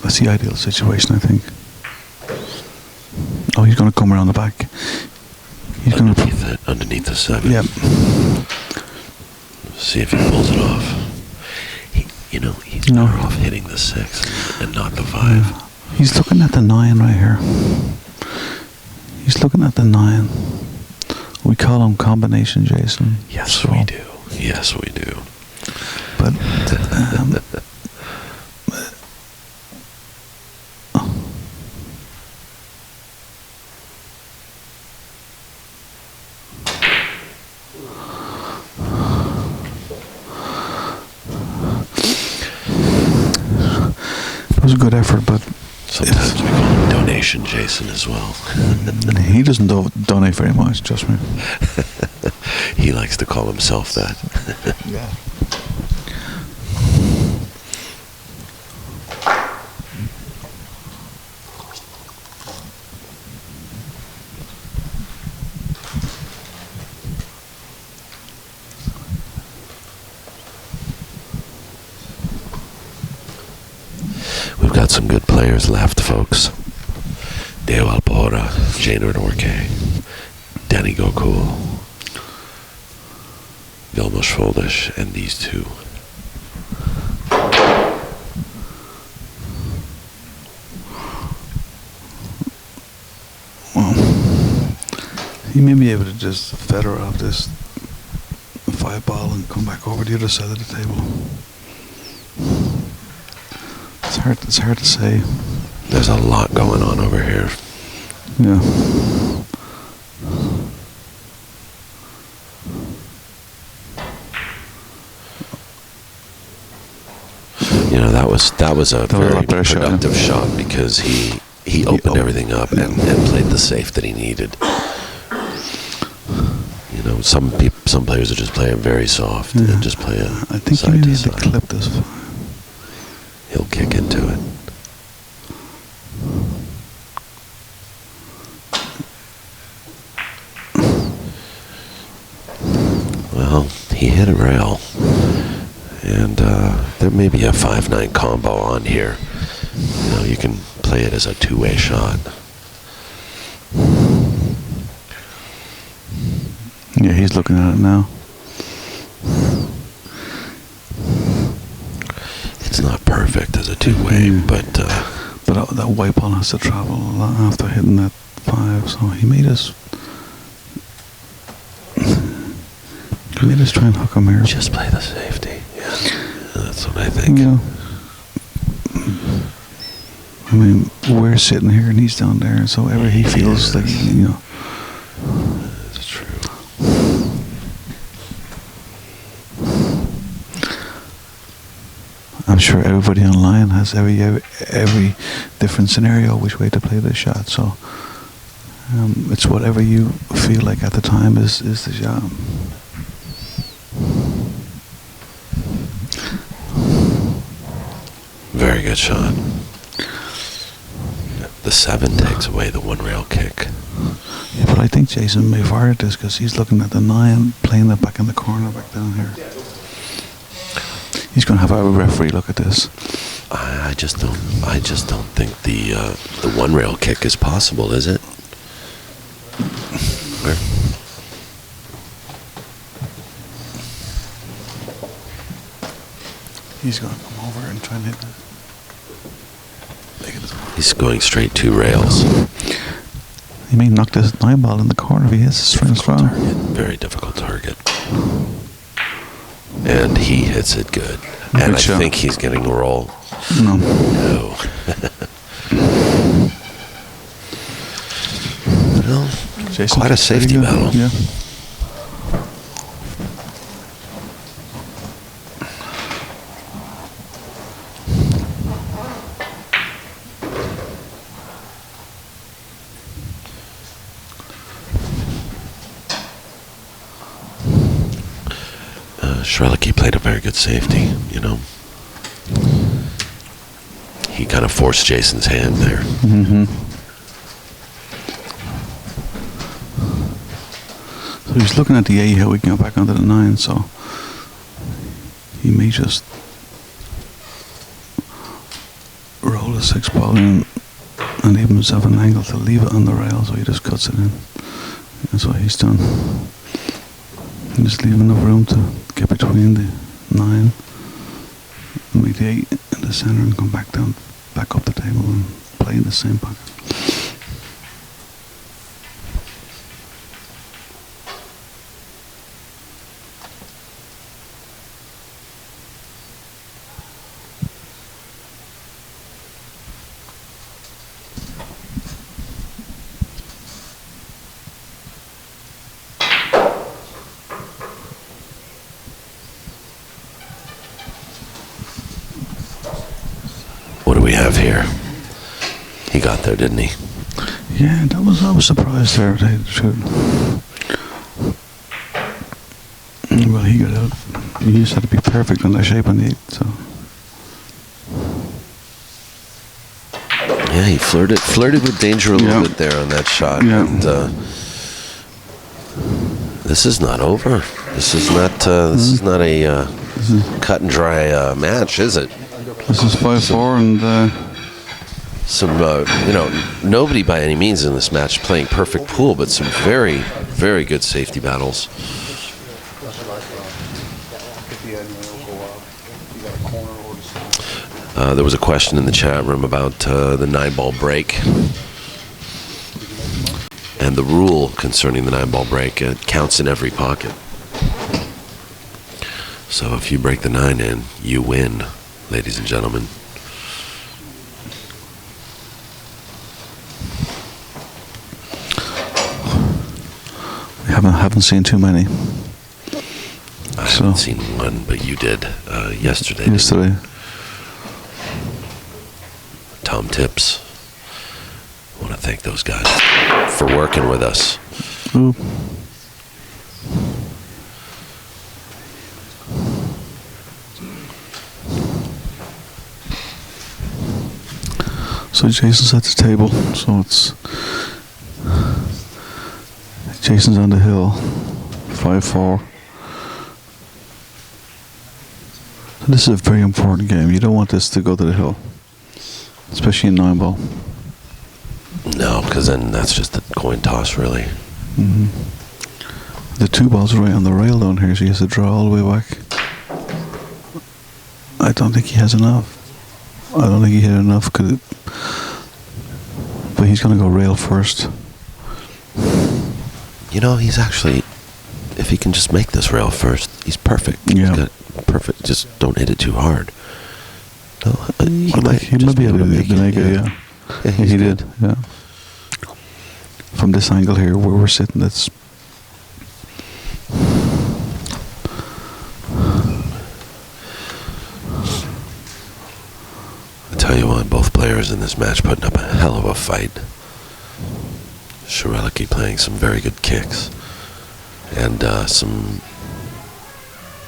that's the ideal situation, I think. Oh, he's going to come around the back. He's Underneath the 7. Yep. See if he pulls it off. He's better off hitting the 6 and not the 5. He's looking at the 9 right here. He's looking at the 9. We call him combination Jason. Yes, we do. Yes, we do. But it was a good effort, but sometimes we call him donation Jason as well. He doesn't donate very much, trust me. He likes to call himself that. Yeah. We've got some good players left, folks. Deo Alpora, Janer Norke, Danny Gokul, Vilmos Foldish, and these 2. Well, He may be able to just feather off this 5-ball and come back over the other side of the table. It's hard to say. There's a lot going on over here. Yeah. You know, that was a very lot better shot. productive shot because he opened everything up and played the safe that he needed. You know, some players are just playing very soft and just play a I think side he to needs to side. clip this. He'll kick into it. Well, he hit a rail, and there may be a 5-9 combo on here. You know, you can play it as a two-way shot. Yeah, he's looking at it now. It's not perfect as a two-way, but that white ball has to travel a lot after hitting that 5, so he made us try and hook him here. just play the safety. Yeah, that's what I think. Yeah. I mean, we're sitting here and he's down there, so whatever he feels like, you know. That's true. I'm sure everybody online has every different scenario which way to play this shot. So it's whatever you feel like at the time is the shot. Very good shot. The 7 takes away the one rail kick. Yeah, but I think Jason may fire at this because he's looking at the 9, playing it back in the corner, back down here. He's going to have a referee look at this. I just don't think the one rail kick is possible, is it? Where? He's going to come over and try and hit it. He's going straight 2 rails. He may knock this 9 ball in the corner if he hits it strong. Very difficult target. And he hits it good. And I shot. think he's getting a roll. No. No. Well, Jason, quite a safety pretty good. battle. Yeah. Shroerluke played a very good safety, you know. He kind of forced Jason's hand there. Mm-hmm. So he's looking at the 8 how we can get back onto the 9, so he may just roll a 6 ball in and leave himself an angle to leave it on the rail, so he just cuts it in. That's what he's done. And just leave enough room to get between the 9 and make the 8 in the center and come back down, back up the table and play in the same pocket. What do we have here? He got there, didn't he? Yeah, I was surprised there. They should. Well, he got out. He just had to be perfect on that shape on the 8, so. Yeah, he flirted with danger a little bit there on that shot. Yeah. And, this is not over. This is not a cut and dry match, is it? This is 5-4 and Some, nobody by any means in this match playing perfect pool, but some very, very good safety battles. There was a question in the chat room about the 9-ball break. And the rule concerning the 9-ball break, it counts in every pocket. So if you break the 9 in, you win, ladies and gentlemen. Haven't seen too many. I haven't seen one, but you did yesterday. Yesterday. Tom Tips. I want to thank those guys for working with us. Ooh. So Jason's at the table, so it's Jason's on the hill, 5-4. This is a very important game. You don't want this to go to the hill, especially in 9-ball. No, because then that's just a coin toss, really. Mm-hmm. The 2 balls are right on the rail down here, so he has to draw all the way back. I don't think he has enough. I don't think he hit enough, but he's going to go rail first. You know, he's actually, if he can just make this rail first, he's perfect. Yeah. He's got perfect. Just don't hit it too hard. No, he might be able to make it. Yeah, he did. Yeah. From this angle here, where we're sitting, it's. I tell you what, both players in this match putting up a hell of a fight. Shroerluke playing some very good kicks and some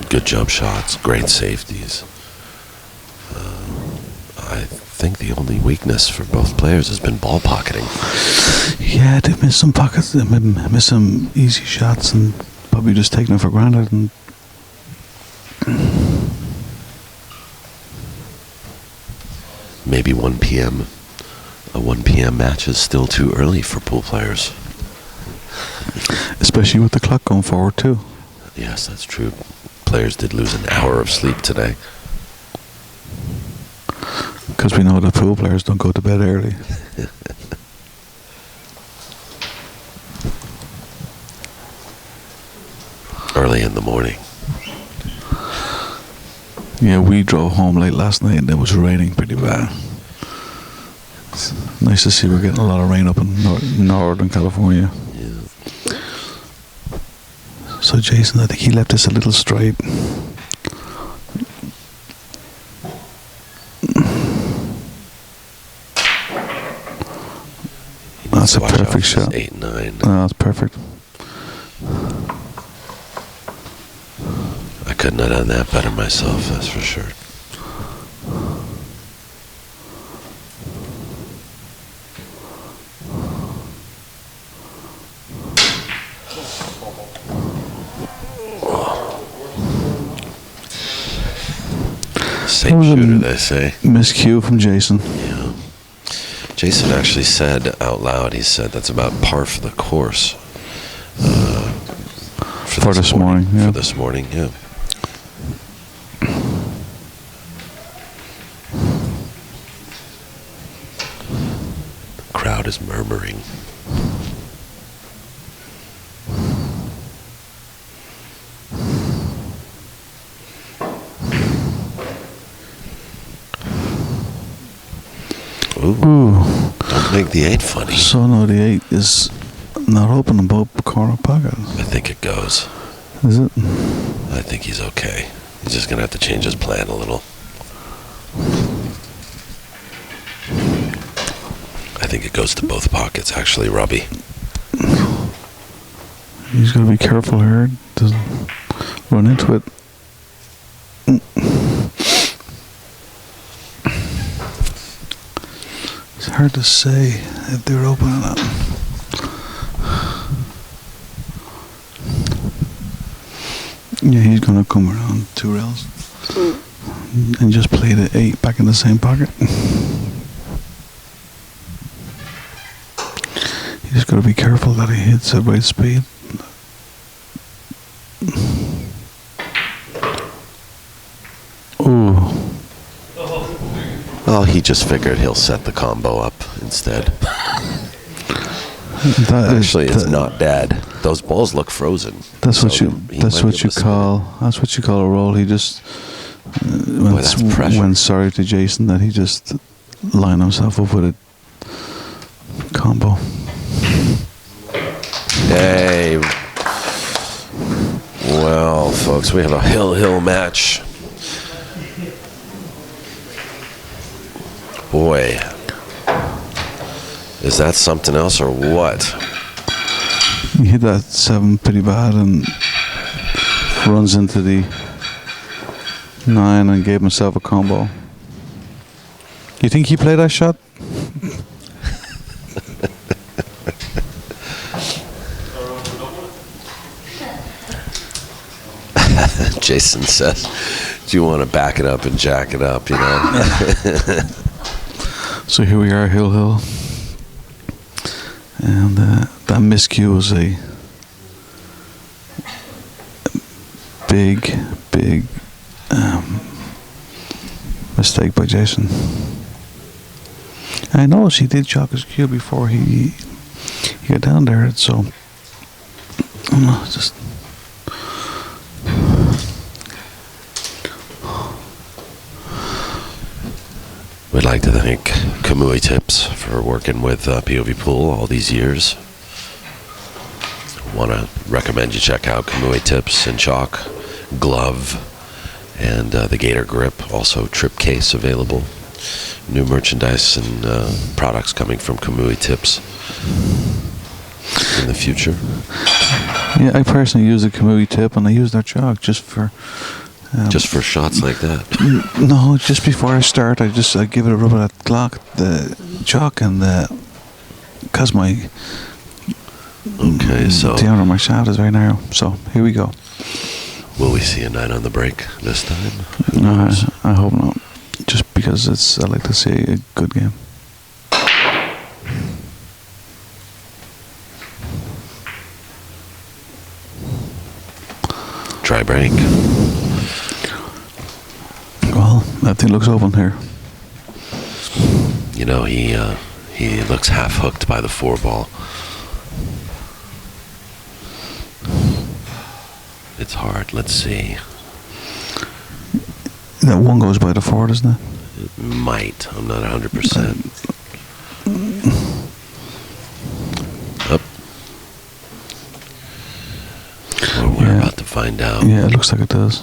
good jump shots, great safeties. I think the only weakness for both players has been ball pocketing. Yeah, they missed some pockets, they missed some easy shots, and probably just taking them for granted. And maybe 1 p.m. A 1 p.m. match is still too early for pool players. Especially with the clock going forward too. Yes, that's true. Players did lose an hour of sleep today. Because we know the pool players don't go to bed early. Early in the morning. Yeah, we drove home late last night and it was raining pretty bad. It's nice to see we're getting a lot of rain up in Northern California. Yeah. So Jason, I think he left us a little straight. That's a perfect shot. 8-9. No, that's perfect. I couldn't have done that better myself, that's for sure. Same shooter, they say. Miscue from Jason. Yeah. Jason actually said out loud, he said that's about par for the course. For this morning, yeah. For this morning, yeah. The crowd is murmuring. Ooh. Don't make the 8 funny. So no, the 8 is not open in both corner pockets. I think it goes. Is it? I think he's okay. He's just gonna have to change his plan a little. I think it goes to both pockets, actually, Robbie. He's got to be careful here. Doesn't run into it. It's hard to say if they're open or not. Yeah, he's going to come around 2 rails and just play the 8 back in the same pocket. You just got to be careful that he hits at right speed. Ooh. Oh, he just figured he'll set the combo up instead. Actually, it's not dead. Those balls look frozen. That's what So you. he That's might be what able you to spin call. That's what you call a roll. He just that's pressure. went sorry to Jason that he just lined himself up with a combo. Hey. Well, folks, we have a hill match. Boy. Is that something else or what? He hit that 7 pretty bad and runs into the 9 and gave himself a combo. You think he played that shot? Jason says, do you want to back it up and jack it up, you know? So here we are, Hill. And that miscue was a big mistake by Jason. I noticed he did chalk his cue before he got down there, so I don't know, just We'd like to thank Kamui Tips for working with POVPOOL all these years. Want to recommend you check out Kamui Tips and Chalk, Glove, and the Gator Grip, also Trip Case available. New merchandise and products coming from Kamui Tips in the future. yeah. I personally use the Kamui Tip and I use their chalk just for shots like that. no, just before I start, I give it a rub of that the chalk, and because my diameter of my shaft is very narrow. So here we go. Will we see a 9 on the break this time? No, I hope not. Just because I like to see a good game. Try break. Well, everything looks open here. You know, he looks half hooked by the 4 ball. It's hard. Let's see. That one goes by the 4, doesn't it? It might. I'm not 100%. Up. Well, we're about to find out. Yeah, it looks like it does.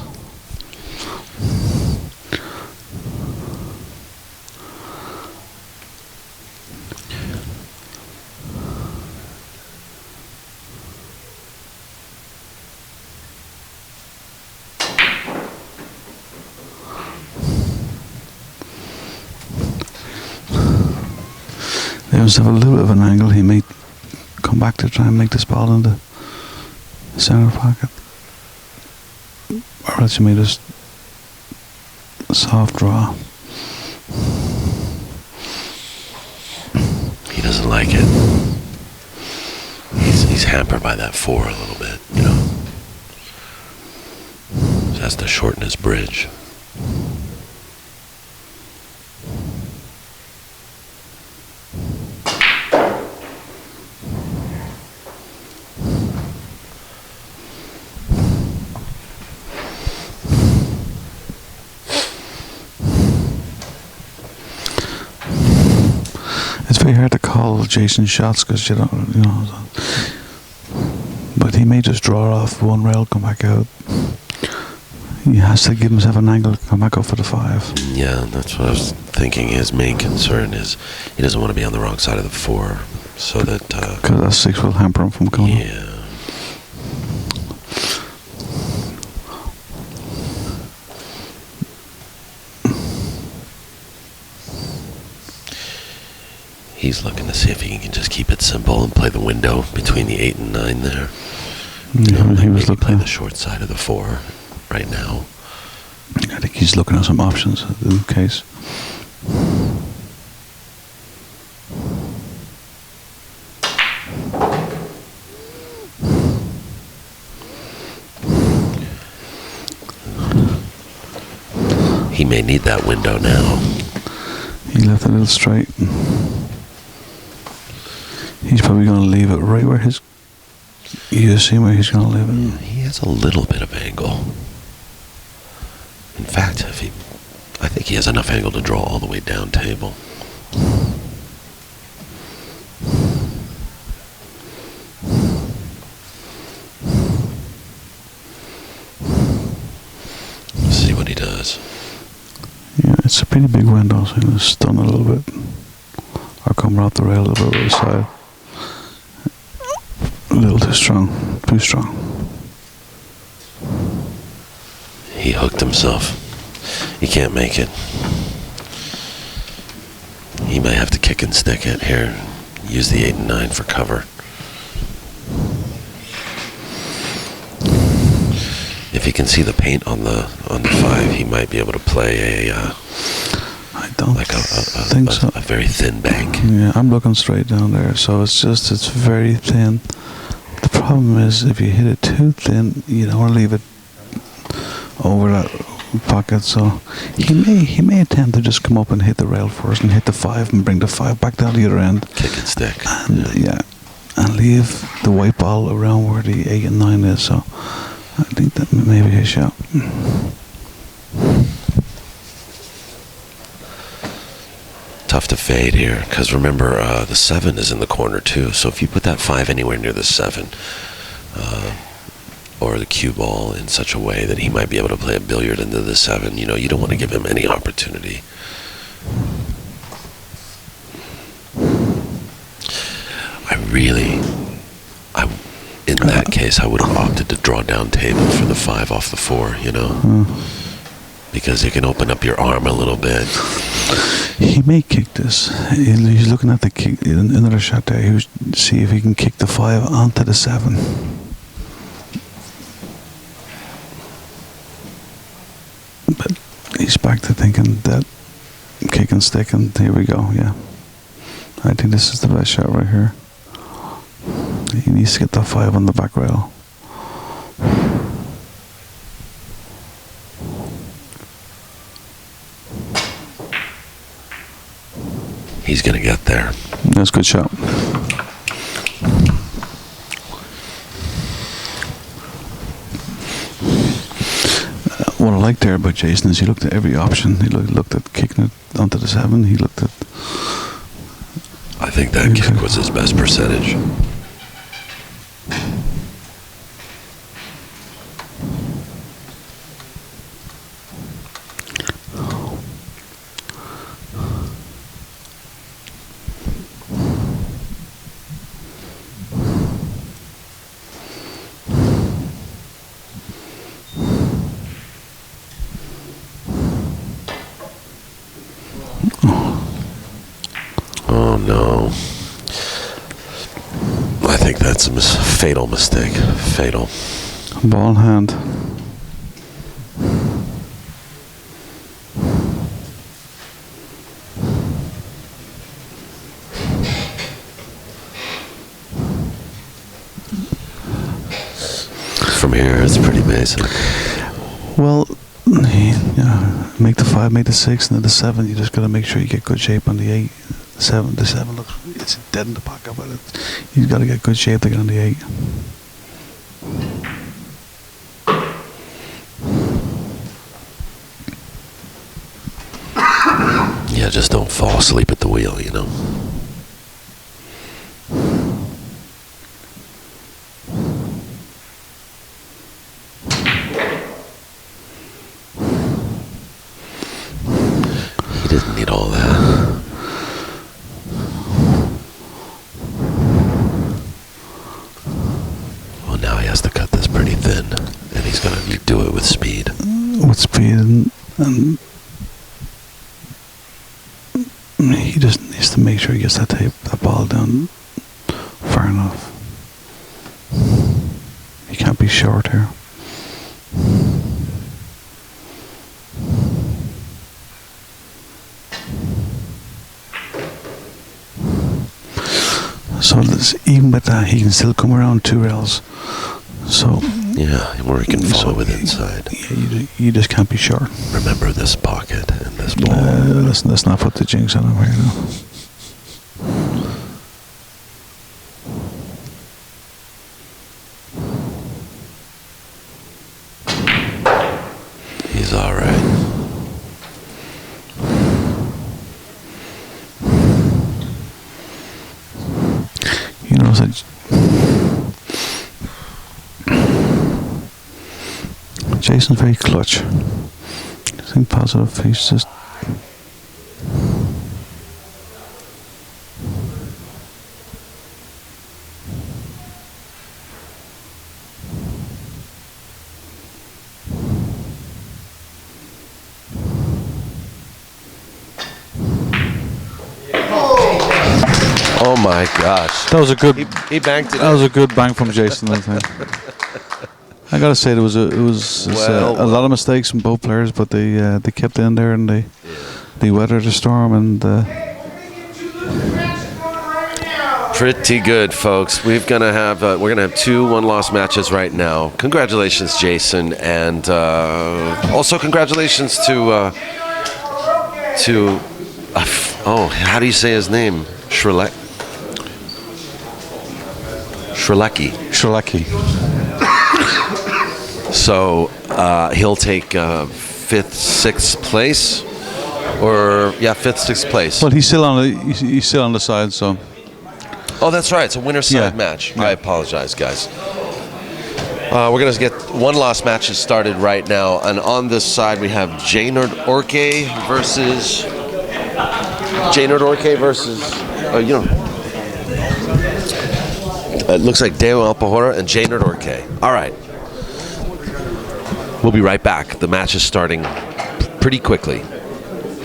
They must have a little bit of an angle. He may come back to try and make this ball in the center pocket. Or else he may just soft draw. He doesn't like it. He's hampered by that 4 a little bit, you know. He has to shorten his bridge. It's very hard to call Jason's shots because you know. But he may just draw off one rail, come back out. He has to give himself an angle to come back up for the 5. Yeah, that's what I was thinking. His main concern is he doesn't want to be on the wrong side of the 4, so that Because that 6 will hamper him from coming. Yeah. He's looking to see if he can just keep it simple and play the window between the 8 and 9 there. Yeah, he was maybe play looking. the short side of the 4 right now. I think he's looking at some options in case. He may need that window now. He left a little straight. He's probably going to leave it right where his... You see where he's going to leave it? He has a little bit of angle. In fact, I think he has enough angle to draw all the way down table. See what he does. Yeah, it's a pretty big window, so I'm going to stun a little bit. Or come around the rail a little bit to the side. A little too strong. Too strong. He hooked himself. He can't make it. He might have to kick and stick it here. Use the 8 and 9 for cover. If he can see the paint on the 5, he might be able to play I don't think so. A very thin bank. Yeah, I'm looking straight down there, so it's very thin. The problem is if you hit it too thin, you don't want to leave it over that pocket. So he may attempt to just come up and hit the rail first and hit the 5 and bring the 5 back down the other end. Kick and stick. And and leave the white ball around where the 8 and 9 is. So I think that may be his shot. Tough to fade here, because remember, the 7 is in the corner too. So if you put that 5 anywhere near the 7, or the cue ball in such a way that he might be able to play a billiard into the 7, you don't want to give him any opportunity. In that case, I would have opted to draw down table for the 5 off the 4, because it can open up your arm a little bit. He may kick this. He's looking at the kick, another shot there. He would see if he can kick the 5 onto the 7. But he's back to thinking that kick and stick, and here we go. Yeah, I think this is the best shot right here. He needs to get the 5 on the back rail. He's going to get there. That's a good shot. What I like there about Jason is he looked at every option. He looked at kicking it onto the 7. He looked at... I think that kick was his best percentage. Oh no. I think that's a fatal mistake. Fatal. Ball in hand. From here, it's pretty basic. Well, make the 5, make the 6, and then the 7. You just got to make sure you get good shape on the 8. The 7 looks, it's dead in the pocket, but you've got to get good shape to get on the 8. Yeah, just don't fall asleep at the wheel, He didn't need all that. Well, now he has to cut this pretty thin, and he's going to do it with speed. With speed, and he just needs to make sure he gets that ball down far enough. He can't be short here. So even with that, he can still come around 2 rails. So yeah, where he can follow with inside. Yeah, you just can't be short. Remember this pocket and this ball. Let's not put the jinx on him here now. Jason's very clutch. Think positive. He's just. Oh my gosh. That was a good. He banked it. That was a good bang from Jason, I think. I gotta say, it was a lot of mistakes from both players, but they kept in there and they weathered the storm and. Pretty good, folks. We're gonna have 2 one-loss matches right now. Congratulations, Jason, and also congratulations to how do you say his name? Shroerluke. So he'll take 5th, 6th place, or 5th, 6th place. Well, he's still on the side, so. Oh, that's right. It's a winner side Yeah. match. Yeah. I apologize, guys. We're going to get one-loss matches started right now. And on this side, we have Jaynard Orke versus... it looks like Deo Alpahora and Jaynard Orke. All right. We'll be right back. The match is starting pretty quickly.